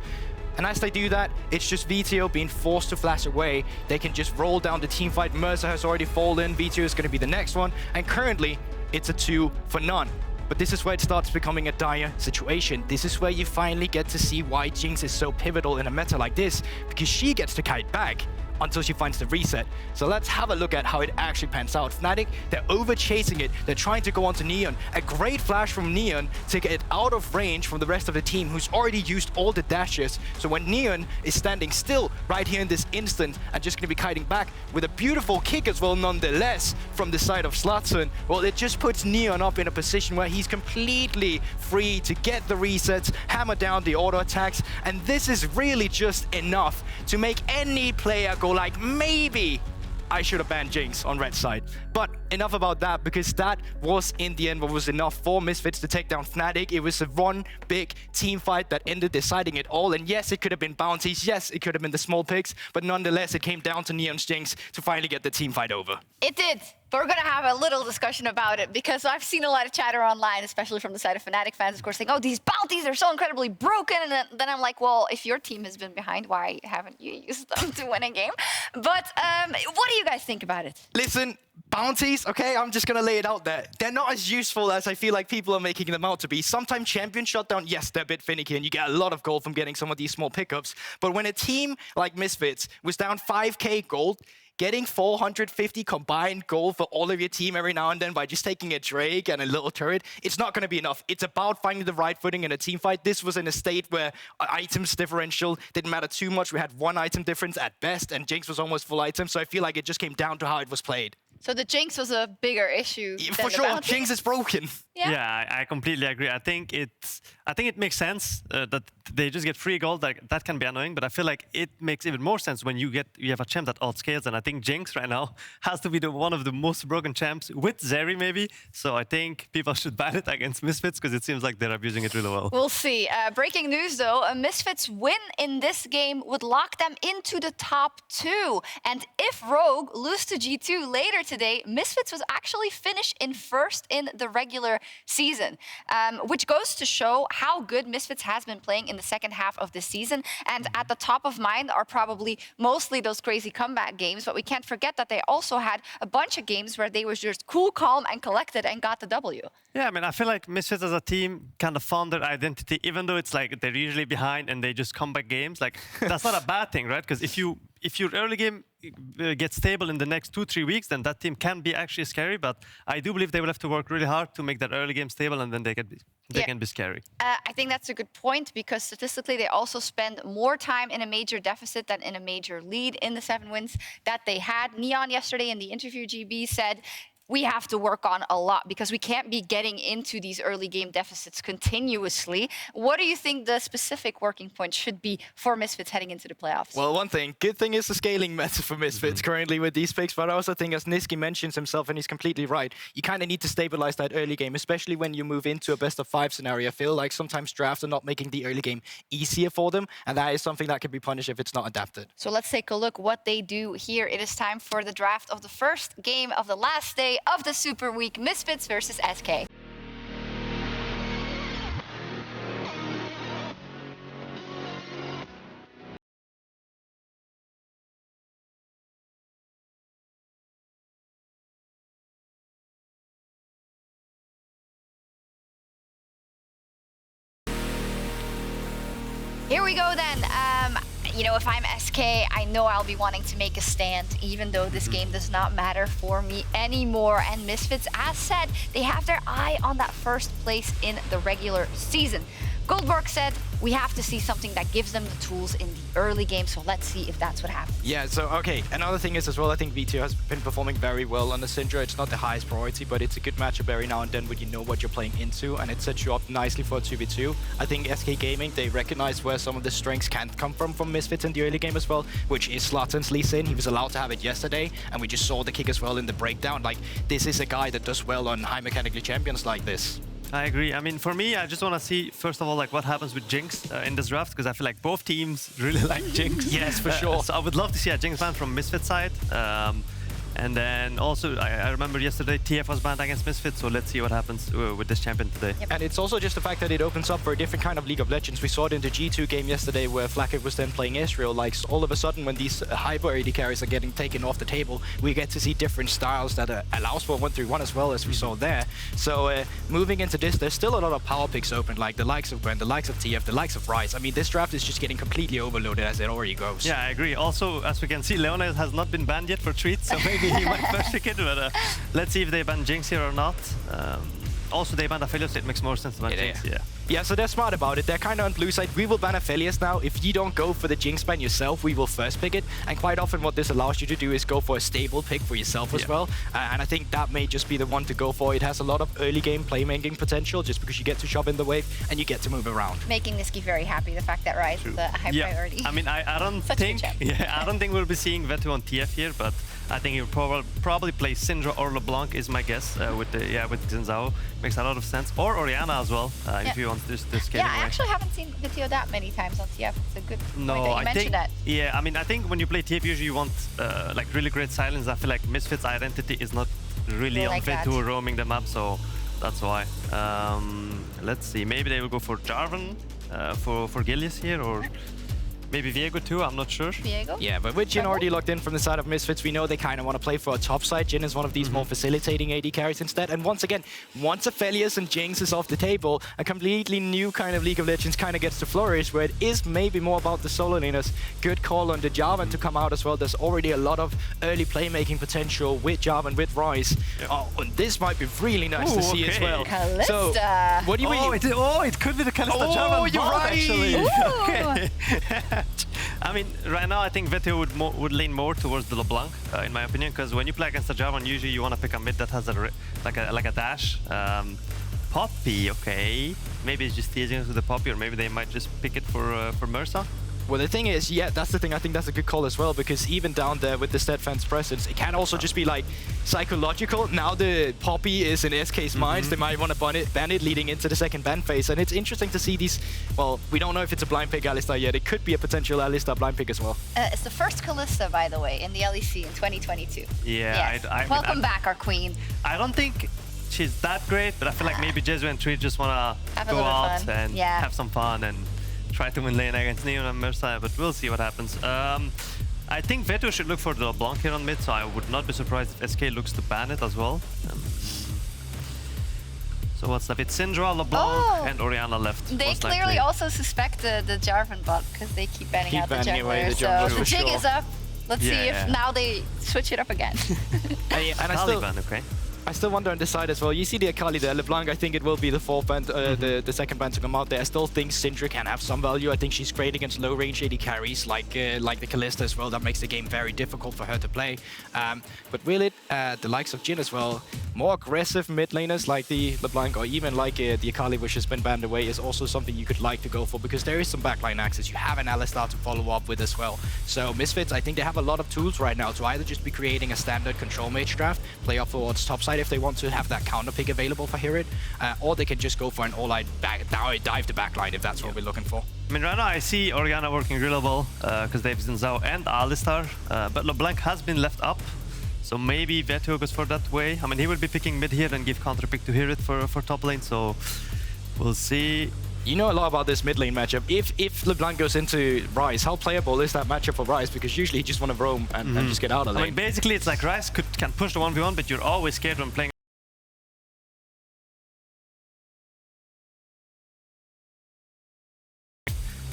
Speaker 8: And as they do that, it's just VTO being forced to flash away. They can just roll down the team fight. Mercer has already fallen. VTO is going to be the next one. And currently, it's a 2 for none. But this is where it starts becoming a dire situation. This is where you finally get to see why Jinx is so pivotal in a meta like this, because she gets to kite back until she finds the reset. So let's have a look at how it actually pans out. Fnatic, they're over chasing it. They're trying to go onto Neon. A great flash from Neon to get it out of range from the rest of the team who's already used all the dashes. So when Neon is standing still right here in this instant and just gonna be kiting back with a beautiful kick as well nonetheless from the side of Zlatan, well, it just puts Neon up in a position where he's completely free to get the resets, hammer down the auto attacks, and this is really just enough to make any player go like, maybe I should have banned Jinx on red side. But enough about that, because that was in the end what was enough for Misfits to take down Fnatic. It was a one big team fight that ended deciding it all. And yes, it could have been bounties. Yes, it could have been the small picks. But nonetheless, it came down to Neon's Jinx to finally get the team fight over.
Speaker 6: It did. But we're going to have a little discussion about it, because I've seen a lot of chatter online, especially from the side of Fnatic fans, of course, saying, oh, these bounties are so incredibly broken. And then I'm like, well, if your team has been behind, why haven't you used them to win a game? But what do you guys think about it?
Speaker 8: Listen, bounties, okay, I'm just gonna lay it out there. They're not as useful as I feel like people are making them out to be. Sometimes champion shutdown, yes, they're a bit finicky and you get a lot of gold from getting some of these small pickups. But when a team like Misfits was down 5k gold, getting 450 combined gold for all of your team every now and then by just taking a Drake and a little turret, it's not going to be enough. It's about finding the right footing in a team fight. This was in a state where items differential didn't matter too much. We had 1 item difference at best, and Jinx was almost full item, so I feel like it just came down to how it was played.
Speaker 6: So the Jinx was a bigger issue than
Speaker 8: for sure, Jinx is broken.
Speaker 2: Yeah, I completely agree. I think it makes sense that they just get free gold. That can be annoying, but I feel like it makes even more sense when you have a champ that outscales, and I think Jinx right now has to be one of the most broken champs with Zeri maybe. So I think people should ban it against Misfits, because it seems like they're abusing it really well.
Speaker 6: We'll see. Breaking news though, a Misfits win in this game would lock them into the top 2. And if Rogue lose to G2 later today, Misfits was actually finished in first in the regular season, which goes to show how good Misfits has been playing in the second half of this season. And at the top of mind are probably mostly those crazy comeback games, but we can't forget that they also had a bunch of games where they were just cool, calm, and collected and got the W.
Speaker 2: Yeah, I mean, I feel like Misfits as a team kind of found their identity, even though it's like they're usually behind and they just come back games. Like, that's not a bad thing, right? Because if your early game gets stable in the next 2-3 weeks, then that team can be actually scary. But I do believe they will have to work really hard to make that early game stable, and then they can be scary.
Speaker 6: I think that's a good point, because statistically they also spend more time in a major deficit than in a major lead in the 7 wins that they had. Neon yesterday in the interview, GB, said, we have to work on a lot because we can't be getting into these early game deficits continuously. What do you think the specific working point should be for Misfits heading into the playoffs?
Speaker 8: Well, one thing, good thing is the scaling meta for Misfits currently with these picks, but I also think, as Niski mentions himself, and he's completely right, you kind of need to stabilize that early game, especially when you move into a best-of-5 scenario. I feel like sometimes drafts are not making the early game easier for them, and that is something that can be punished if it's not adapted.
Speaker 6: So let's take a look what they do here. It is time for the draft of the first game of the last day of the Super Week, Misfits versus SK. Here we go then. You know, if I'm SK, I know I'll be wanting to make a stand, even though this game does not matter for me anymore. And Misfits, as said, they have their eye on that first place in the regular season. Goldberg said, we have to see something that gives them the tools in the early game, so let's see if that's what happens.
Speaker 8: Yeah, so, okay, another thing is as well, I think V2 has been performing very well on the Syndra. It's not the highest priority, but it's a good matchup every now and then when you know what you're playing into, and it sets you up nicely for a 2v2. I think SK Gaming, they recognize where some of the strengths can come from Misfits in the early game as well, which is Zlatan's Lee Sin. He was allowed to have it yesterday, and we just saw the kick as well in the breakdown. Like, this is a guy that does well on high mechanically champions like this.
Speaker 2: I agree. I mean, for me, I just want to see, first of all, like what happens with Jinx in this draft, because I feel like both teams really like Jinx.
Speaker 8: Yes, for sure.
Speaker 2: So I would love to see a Jinx ban from Misfits side. And then also, I remember yesterday TF was banned against Misfits, so let's see what happens with this champion today.
Speaker 8: Yep. And it's also just the fact that it opens up for a different kind of League of Legends. We saw it in the G2 game yesterday where Flacket was then playing Israel. Like, all of a sudden, when these hyper AD carries are getting taken off the table, we get to see different styles that allows for 1-3-1 as well, as we saw there. So moving into this, there's still a lot of power picks open, like the likes of Gwen, the likes of TF, the likes of Rise. I mean, this draft is just getting completely overloaded as it already goes.
Speaker 2: Yeah, I agree. Also, as we can see, Leona has not been banned yet for treats, so maybe he might first pick it, but let's see if they ban Jinx here or not. Also, they banned Aphelios, so it makes more sense to ban Jinx,
Speaker 8: Yeah, so they're smart about it. They're kind of on blue side. We will ban Aphelios now. If you don't go for the Jinx ban yourself, we will first pick it. And quite often what this allows you to do is go for a stable pick for yourself as well. And I think that may just be the one to go for. It has a lot of early game playmaking potential just because you get to shove in the wave and you get to move around.
Speaker 6: Making Niski very happy, the fact that Rise is a high priority.
Speaker 2: I mean, I don't think I don't think we'll be seeing Vetu on TF here, but I think he'll probably play Syndra or LeBlanc is my guess with Zinzao. Makes a lot of sense. Or Orianna as well, if you want this game.
Speaker 6: Yeah, I actually haven't seen Vitio that many times on TF. It's a good point that you mentioned that.
Speaker 2: Yeah, I mean, I think when you play TF, usually you want like really great silence. I feel like Misfits' identity is not really on Vetu roaming the map, so that's why. Let's see, maybe they will go for Jarvan for Gilius here, or maybe Viego too, I'm not sure.
Speaker 6: Viego?
Speaker 8: Yeah, but with Jhin already locked in from the side of Misfits, we know they kind of want to play for a top side. Jhin is one of these more facilitating AD carries instead. And once again, once Aphelios and Jinx is off the table, a completely new kind of League of Legends kind of gets to flourish, where it is maybe more about the solo laners. Good call on the Jarvan to come out as well. There's already a lot of early playmaking potential with Jarvan, with Royce. Yep. Oh, and this might be really nice to see as well.
Speaker 6: Kalista.
Speaker 8: So, what do you mean?
Speaker 2: It could be the Kalista Jarvan.
Speaker 8: Oh, you're right!
Speaker 2: Actually. I mean, right now I think Vetu would lean more towards the LeBlanc, in my opinion, because when you play against a Jarvan, usually you want to pick a mid that has like a dash. Poppy, okay. Maybe it's just teasing us with the Poppy, or maybe they might just pick it for Mersa.
Speaker 8: Well, the thing is, yeah, that's the thing. I think that's a good call as well, because even down there with the Steadfans presence, it can also just be like psychological. Now the Poppy is in SK's minds. They might want to ban it leading into the second ban phase. And it's interesting to see these. Well, we don't know if it's a blind pick Alistar yet. It could be a potential Alistar blind pick as well.
Speaker 6: It's the first Kalista, by the way, in the LEC in 2022.
Speaker 2: Yeah,
Speaker 6: Yes. Welcome back, our queen.
Speaker 2: I don't think she's that great, but I feel like maybe Jesu and Tree just want to go out and have some fun and try to win lane against Neon and Mersa, but we'll see what happens. I think Veto should look for the LeBlanc here on mid, so I would not be surprised if SK looks to ban it as well. So what's left? It's Syndra, LeBlanc, and Orianna left.
Speaker 6: They clearly also suspect the Jarvan bot because they keep banning out the jungler. So the jig is up. Let's see if now they switch it up again.
Speaker 8: And I still wonder on this side as well. You see the Akali there. LeBlanc, I think it will be the fourth band, the second band to come out there. I still think Syndra can have some value. I think she's great against low range AD carries like the Kalista as well. That makes the game very difficult for her to play. But will it, the likes of Jhin as well, more aggressive mid laners like the LeBlanc or even like the Akali, which has been banned away, is also something you could like to go for, because there is some backline access. You have an Alistar to follow up with as well. So Misfits, I think they have a lot of tools right now to either just be creating a standard control mage draft, play off towards top side if they want to have that counter pick available for Hirid, or they can just go for an all-out dive to backline if that's what we're looking for.
Speaker 2: I mean, right now I see Orianna working really well because they have Zinzao and Alistar, but LeBlanc has been left up, so maybe Veto goes for that way. I mean, he will be picking mid here and give counter pick to Hirid for top lane, so we'll see.
Speaker 8: You know a lot about this mid lane matchup. If LeBlanc goes into Ryze, how playable is that matchup for Ryze? Because usually you just want to roam and just get out of lane.
Speaker 2: I mean, basically it's like Ryze can push the 1v1, but you're always scared when playing.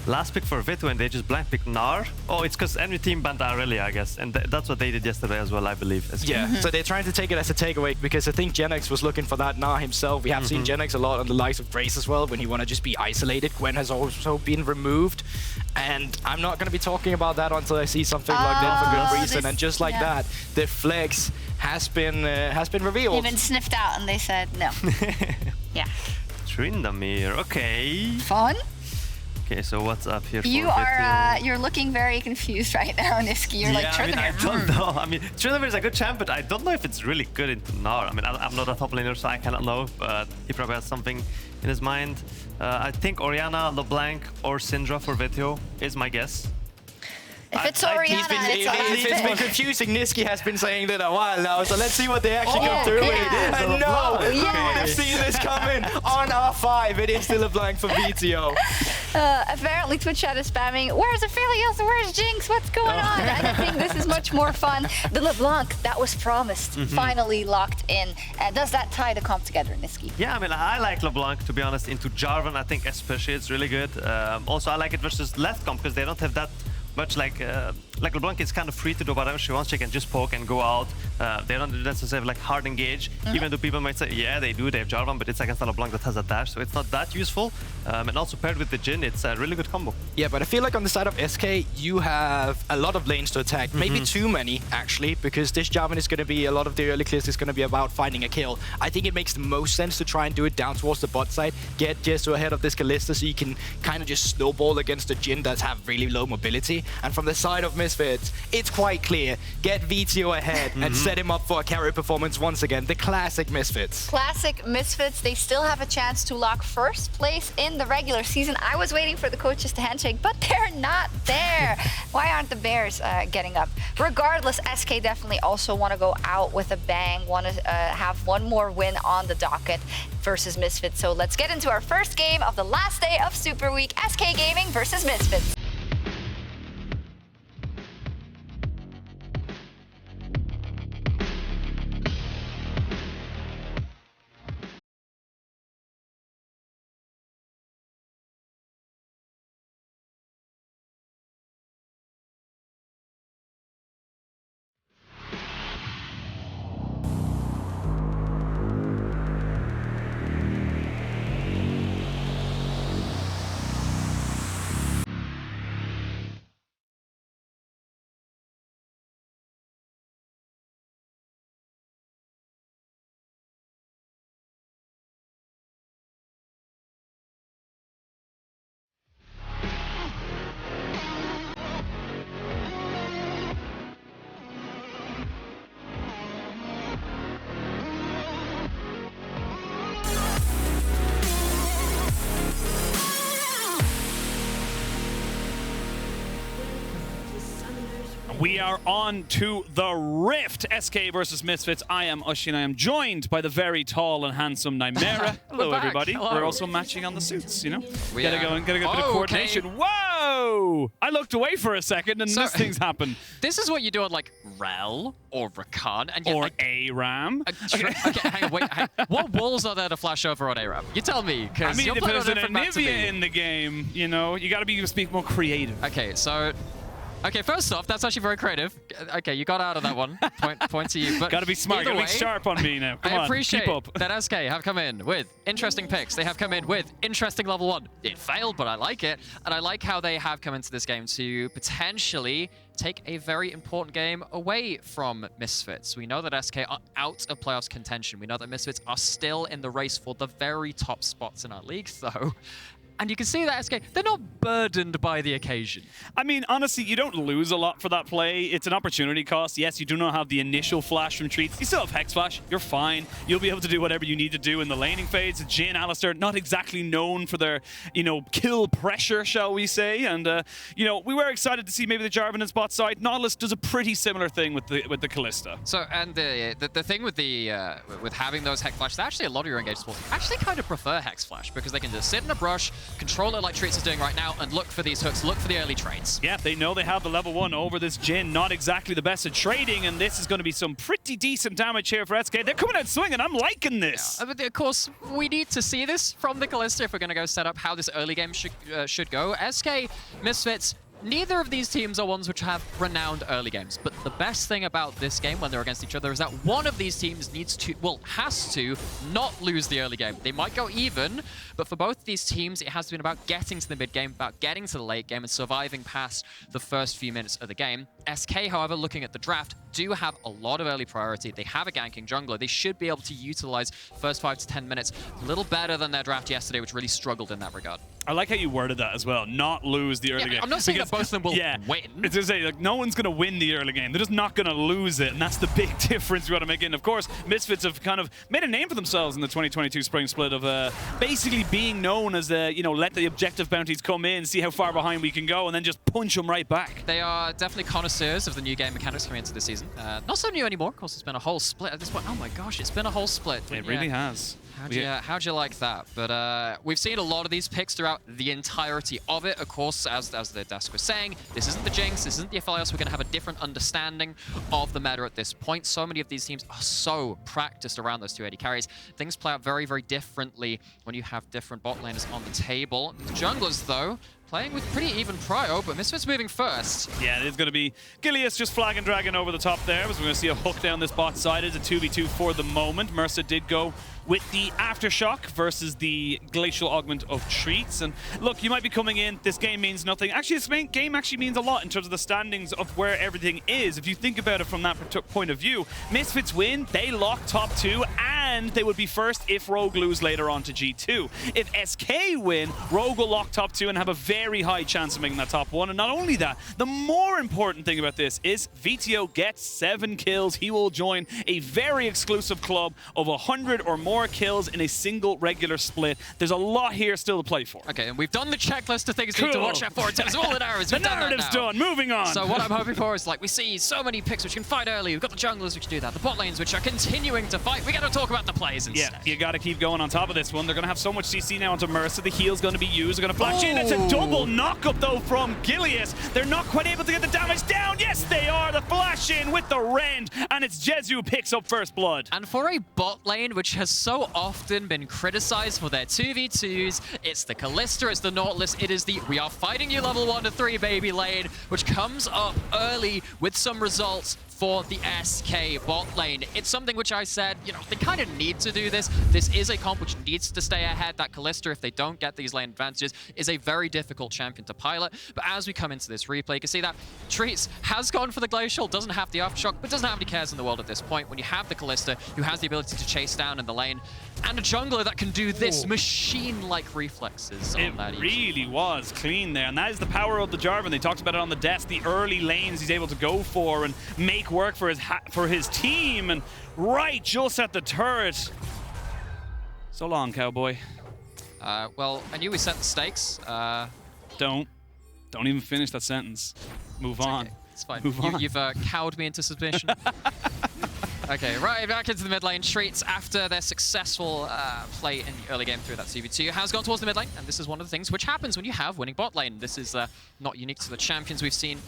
Speaker 2: Last pick for Veto and they just blank picked Gnar. Oh, it's because every team banned Aurelia, I guess. And that's what they did yesterday as well, I believe.
Speaker 8: Yeah, so they're trying to take it as a takeaway, because I think Genex was looking for that Gnar himself. We have seen Genex a lot on the likes of Brace as well, when he want to just be isolated. Gwen has also been removed. And I'm not going to be talking about that until I see something like that for good reason. And just like that, the flex has been revealed.
Speaker 6: They've been sniffed out and they said no. Yeah.
Speaker 2: Tryndamere, okay.
Speaker 6: Fun.
Speaker 2: Okay, so what's up here?
Speaker 6: You are you're looking very confused right now, Niski. You're like,
Speaker 2: I mean, I don't know. I mean, Tryndamere is a good champ, but I don't know if it's really good into Gnar. I mean, I'm not a top laner, so I cannot know, but he probably has something in his mind. I think Orianna, LeBlanc, or Syndra for Veto is my guess.
Speaker 6: If it's Orianna,
Speaker 8: it's been confusing. Niski has been saying that a while now, so let's see what they actually come through with. And no, who would have seen this coming on R5? It is still a blank for VTO.
Speaker 6: Apparently Twitch chat is spamming, where's Aphelios, where's Jinx, what's going on? And I think this is much more fun. The LeBlanc that was promised, finally locked in. Does that tie the comp together, Niski?
Speaker 2: Yeah, I mean, I like LeBlanc, to be honest. Into Jarvan, I think especially it's really good. Also, I like it versus left comp because they don't have that much like LeBlanc is kind of free to do whatever she wants. She can just poke and go out. They don't necessarily have like hard engage, even though people might say, yeah, they do, they have Jarvan, but it's against a LeBlanc that has a dash, so it's not that useful. And also paired with the Jhin, it's a really good combo.
Speaker 8: Yeah, but I feel like on the side of SK, you have a lot of lanes to attack. Maybe too many, actually, because this Jarvan is going to be, a lot of the early clears is going to be about finding a kill. I think it makes the most sense to try and do it down towards the bot side, get Jesu ahead of this Kalista so you can kind of just snowball against the Jhin that have really low mobility. And from the side of Misfits, it's quite clear. Get VTO ahead and set him up for a carry performance once again. The classic Misfits.
Speaker 6: Classic Misfits. They still have a chance to lock first place in the regular season. I was waiting for the coaches to handshake, but they're not there. Why aren't the Bears getting up? Regardless, SK definitely also want to go out with a bang, want to have one more win on the docket versus Misfits. So let's get into our first game of the last day of Super Week. SK Gaming versus Misfits.
Speaker 4: We are on to the Rift. SK versus Misfits. I am Ushi and I am joined by the very tall and handsome Nymera. Hello, everybody.
Speaker 9: Hello.
Speaker 4: We're also matching on the suits, you know?
Speaker 9: We
Speaker 4: gotta
Speaker 9: are.
Speaker 4: go and get a bit of coordination. Whoa! I looked away for a second and this thing's happened.
Speaker 9: This is what you do on like Rel or Rakan and
Speaker 4: or ARAM.
Speaker 9: Okay, hang on, wait. What walls are there to flash over on ARAM? You tell me,
Speaker 4: I
Speaker 9: because
Speaker 4: mean,
Speaker 9: you're
Speaker 4: if
Speaker 9: playing
Speaker 4: there's
Speaker 9: on
Speaker 4: an
Speaker 9: a different map to me.
Speaker 4: Anivia in the game, you know, you gotta speak more creative.
Speaker 9: Okay, so... Okay, first off, that's actually very creative. Okay, you got out of that one. Point to you. But
Speaker 4: gotta be smart, gotta be sharp on me now. Come on,
Speaker 9: I appreciate
Speaker 4: keep up.
Speaker 9: that SK have come in with interesting picks. They have come in with interesting level 1. It failed, but I like it. And I like how they have come into this game to potentially take a very important game away from Misfits. We know that SK are out of playoffs contention. We know that Misfits are still in the race for the very top spots in our league, though. And you can see that SK, they're not burdened by the occasion.
Speaker 4: I mean, honestly, you don't lose a lot for that play. It's an opportunity cost. Yes, you do not have the initial flash from Treats. You still have Hex Flash. You're fine. You'll be able to do whatever you need to do in the laning phase. Jhin, Alistar, not exactly known for their, you know, kill pressure, shall we say. And, you know, we were excited to see maybe the Jarvan and Spot side. Nautilus does a pretty similar thing with the Kalista.
Speaker 9: So, and the thing with with having those Hex Flash, actually a lot of your engaged sports actually kind of prefer Hex Flash because they can just sit in a brush, control it like Treats is doing right now, and look for these hooks, look for the early trades.
Speaker 4: Yeah, they know they have the level 1 over this Jhin. Not exactly the best at trading, and this is going to be some pretty decent damage here for SK. They're coming out swinging. I'm liking this.
Speaker 9: Yeah, but of course, we need to see this from the Kalista if we're going to go set up how this early game should go. SK, Misfits, neither of these teams are ones which have renowned early games, but the best thing about this game when they're against each other is that one of these teams has to not lose the early game. They might go even, but for both these teams, it has been about getting to the mid game, about getting to the late game and surviving past the first few minutes of the game. SK, however, looking at the draft, do have a lot of early priority. They have a ganking jungler. They should be able to utilize first 5 to 10 minutes a little better than their draft yesterday, which really struggled in that regard.
Speaker 4: I like how you worded that as well. Not lose the early game.
Speaker 9: I'm not saying that both of them will win.
Speaker 4: It's to say, like, no one's going to win the early game. They're just not going to lose it, and that's the big difference we want to make. And of course, Misfits have kind of made a name for themselves in the 2022 spring split of basically being known as, you know, let the objective bounties come in, see how far behind we can go, and then just punch them right back.
Speaker 9: They are definitely connoisseurs of the new game mechanics coming into this season. Not so new anymore. Of course, it's been a whole split at this point. Oh my gosh, it's been a whole split.
Speaker 4: It really has.
Speaker 9: How'd you like that? But we've seen a lot of these picks throughout the entirety of it. Of course, as the desk was saying, this isn't the Jinx, this isn't the Aphelios. We're going to have a different understanding of the meta at this point. So many of these teams are so practiced around those 280 carries. Things play out very, very differently when you have different bot laners on the table. The junglers, though, playing with pretty even prio, but Misfits moving first.
Speaker 4: Yeah, it is going to be Gilius just flag and dragging over the top there. As we're going to see a hook down this bot side. It's a 2v2 for the moment. Mercer did go with the Aftershock versus the Glacial Augment of Treats. And look, you might be coming in, this game means nothing. Actually, this game actually means a lot in terms of the standings of where everything is. If you think about it from that point of view, Misfits win, they lock top 2, and they would be first if Rogue lose later on to G2. If SK win, Rogue will lock top 2 and have a very high chance of making that top 1. And not only that, the more important thing about this is VTO gets 7 kills. He will join a very exclusive club of 100 or more kills in a single regular split. There's a lot here still to play for.
Speaker 9: Okay, and we've done the checklist of things we need to watch out for in terms of all the narratives.
Speaker 4: The narrative's done. Moving on.
Speaker 9: So what I'm hoping for is, like, we see so many picks which can fight early. We've got the junglers which can do that. The bot lanes which are continuing to fight. We got to talk about the plays instead.
Speaker 4: Yeah, you got to keep going on top of this one. They're going to have so much CC now onto Mercer. The heal's going to be used. They're going to flash in. It's a double knock-up, though, from Gilius. They're not quite able to get the damage down. Yes, they are. The flash in with the rend, and it's Jezu who picks up first blood.
Speaker 9: And for a bot lane which has so often been criticized for their 2v2s, it's the Kalista, it's the Nautilus, it is the we are fighting you level 1 to 3 baby lane, which comes up early with some results for the SK bot lane. It's something which I said, you know, they kind of need to do this. This is a comp which needs to stay ahead. That Kalista, if they don't get these lane advantages, is a very difficult champion to pilot. But as we come into this replay, you can see that Treats has gone for the Glacial, doesn't have the Aftershock, but doesn't have any cares in the world at this point. When you have the Kalista, who has the ability to chase down in the lane, and a jungler that can do this machine-like reflexes on that.
Speaker 4: It really was clean there, and that is the power of the Jarvan. They talked about it on the desk, the early lanes he's able to go for and make work for his team, and right just at the turret. So long, cowboy.
Speaker 9: Well, I knew we set the stakes.
Speaker 4: Don't even finish that sentence. Move on.
Speaker 9: Okay. It's fine.
Speaker 4: Move on.
Speaker 9: You've cowed me into submission. Okay, right, back into the mid lane. Treats, after their successful play in the early game through that 2v2, has gone towards the mid lane, and this is one of the things which happens when you have winning bot lane. This is not unique to the champions we've seen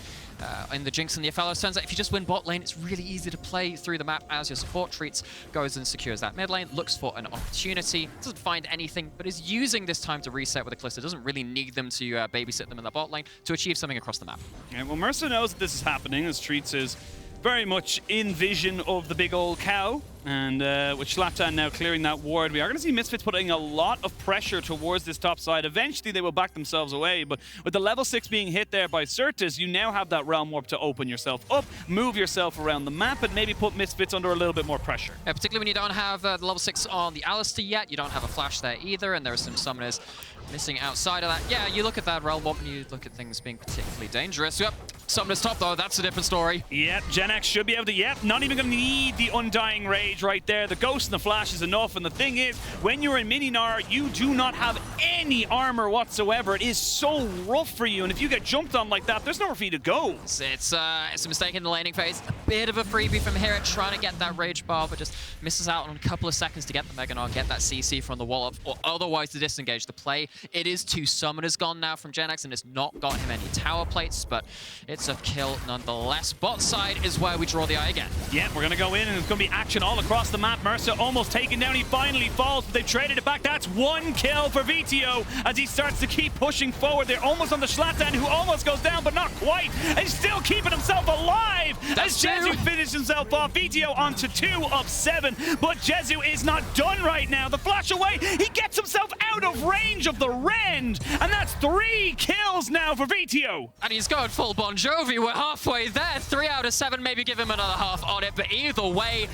Speaker 9: in the Jinx and the Fellows. Turns out if you just win bot lane, it's really easy to play through the map as your support. Treats goes and secures that mid lane, looks for an opportunity, doesn't find anything, but is using this time to reset with a Calista. Doesn't really need them to babysit them in the bot lane to achieve something across the map.
Speaker 4: Yeah, well, Mercer knows that this is happening, as Treats is very much in vision of the big old cow. And with Zlatan now clearing that ward, we are going to see Misfits putting a lot of pressure towards this top side. Eventually, they will back themselves away. But with the level 6 being hit there by Certus, you now have that Realm Warp to open yourself up, move yourself around the map, and maybe put Misfits under a little bit more pressure.
Speaker 9: Yeah, particularly when you don't have the level 6 on the Alistair yet. You don't have a flash there either, and there are some summoners missing outside of that. Yeah, you look at that Realm Warp and you look at things being particularly dangerous. Yep, Summoner's top though, that's a different story.
Speaker 4: Yep, Gen X should be able to, not even going to need the Undying Rage right there. The Ghost and the Flash is enough, and the thing is, when you're in Mininar, you do not have any armor whatsoever. It is so rough for you, and if you get jumped on like that, there's nowhere for you to go.
Speaker 9: It's a mistake in the laning phase. A bit of a freebie from here, trying to get that Rage Bar, but just misses out on a couple of seconds to get the Mega Gnar, get that CC from the wall up, or otherwise to disengage the play. It is 2 Summoners gone now from Gen X, and it's not got him any tower plates, but it's a kill nonetheless. Bot side is where we draw the eye again.
Speaker 4: Yeah, we're going to go in, and it's going to be action all across the map. Mercer almost taken down. He finally falls, but they've traded it back. That's 1 kill for VTO as he starts to keep pushing forward. They're almost on the Zlatan, who almost goes down, but not quite. And he's still keeping himself alive as Jezu finishes himself off. VTO onto 2 of 7, but Jezu is not done right now. The flash away, he gets himself out of range of the Rend, and that's 3 kills now for VTO.
Speaker 9: And he's going full Bon Jovi. We're halfway there. 3 out of 7, maybe give him another half on it, but either way,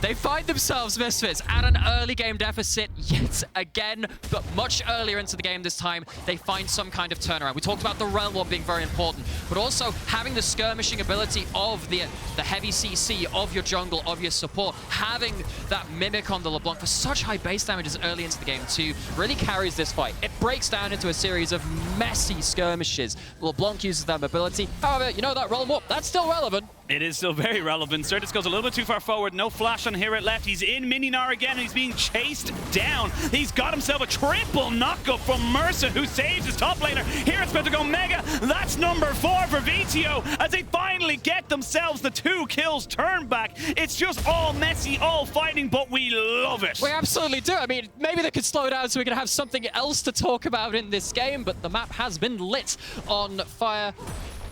Speaker 9: they find themselves, Misfits, at an early game deficit yet again, but much earlier into the game this time, they find some kind of turnaround. We talked about the Realm Warp being very important, but also having the skirmishing ability of the heavy CC of your jungle, of your support, having that Mimic on the LeBlanc for such high base damages early into the game too, really carries this fight. It breaks down into a series of messy skirmishes. LeBlanc uses that ability. However, you know that Realm Warp, that's still relevant.
Speaker 4: It is still very relevant. Certus goes a little bit too far forward. No flash on Hirit left. He's in Mininar again, and he's being chased down. He's got himself a triple knockup from Mercer, who saves his top laner. Hirit's about to go Mega. That's number 4 for VTO as they finally get themselves the 2 kills turned back. It's just all messy, all fighting, but we love it.
Speaker 9: We absolutely do. I mean, maybe they could slow down so we can have something else to talk about in this game, but the map has been lit on fire,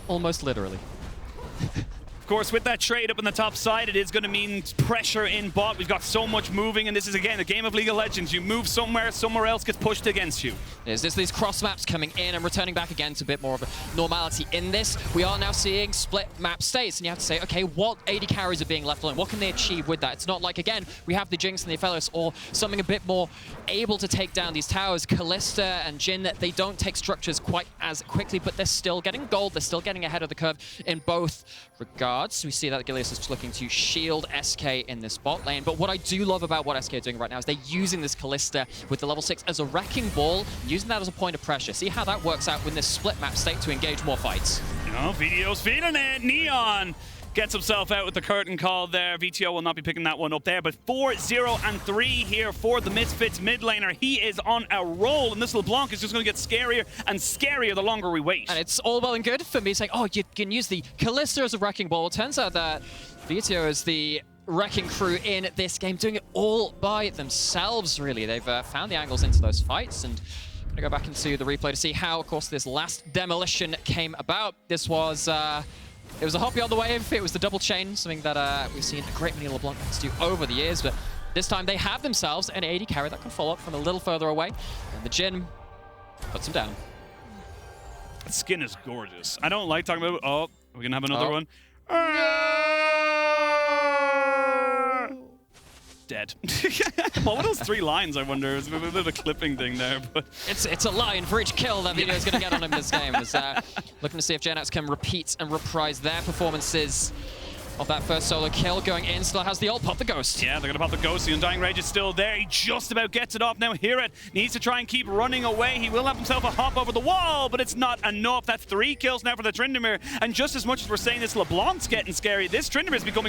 Speaker 9: almost literally.
Speaker 4: Of course, with that trade up on the top side, it is going to mean pressure in bot. We've got so much moving, and this is, again, a game of League of Legends. You move somewhere, somewhere else gets pushed against you.
Speaker 9: There's these cross maps coming in and returning back again to a bit more of a normality in this. We are now seeing split map states, and you have to say, okay, what AD carries are being left alone? What can they achieve with that? It's not like, again, we have the Jinx and the Aphelios, or something a bit more able to take down these towers. Kalista and Jhin, they don't take structures quite as quickly, but they're still getting gold. They're still getting ahead of the curve in both regards. We see that Gilius is looking to shield SK in this bot lane, but what I do love about what SK are doing right now is they're using this Kalista with the level 6 as a wrecking ball, using that as a point of pressure. See how that works out with this split map state to engage more fights.
Speaker 4: Oh, VTO's feeling it. Neon gets himself out with the curtain call there. VTO will not be picking that one up there, but 4-0-3 here for the Misfits mid laner. He is on a roll, and this LeBlanc is just going to get scarier and scarier the longer we wait.
Speaker 9: And it's all well and good for me saying, oh, you can use the Kalista as a wrecking ball. It turns out that VTO is the wrecking crew in this game, doing it all by themselves, really. They've found the angles into those fights, and I'm going to go back into the replay to see how, of course, this last demolition came about. This was... it was a hop beyond the wave. It was the double chain, something that we've seen a great many LeBlanc decks do over the years, but this time they have themselves an AD carry that can follow up from a little further away, and the Jhin puts him down.
Speaker 4: That skin is gorgeous. I don't like talking about... Oh, we're going to have another one. Dead. What were those 3 lines, I wonder? It's a bit of a clipping thing there, but...
Speaker 9: It's a line for each kill that Video is going to get on him this game. Looking to see if Gen X can repeat and reprise their performances of that first solo kill. Going in, still has the ult, pop the Ghost.
Speaker 4: Yeah, they're going to pop the Ghost. The Undying Rage is still there. He just about gets it off. Now Hirat needs to try and keep running away. He will have himself a hop over the wall, but it's not enough. That's 3 kills now for the Tryndamere. And just as much as we're saying this LeBlanc's getting scary, this Tryndamere is becoming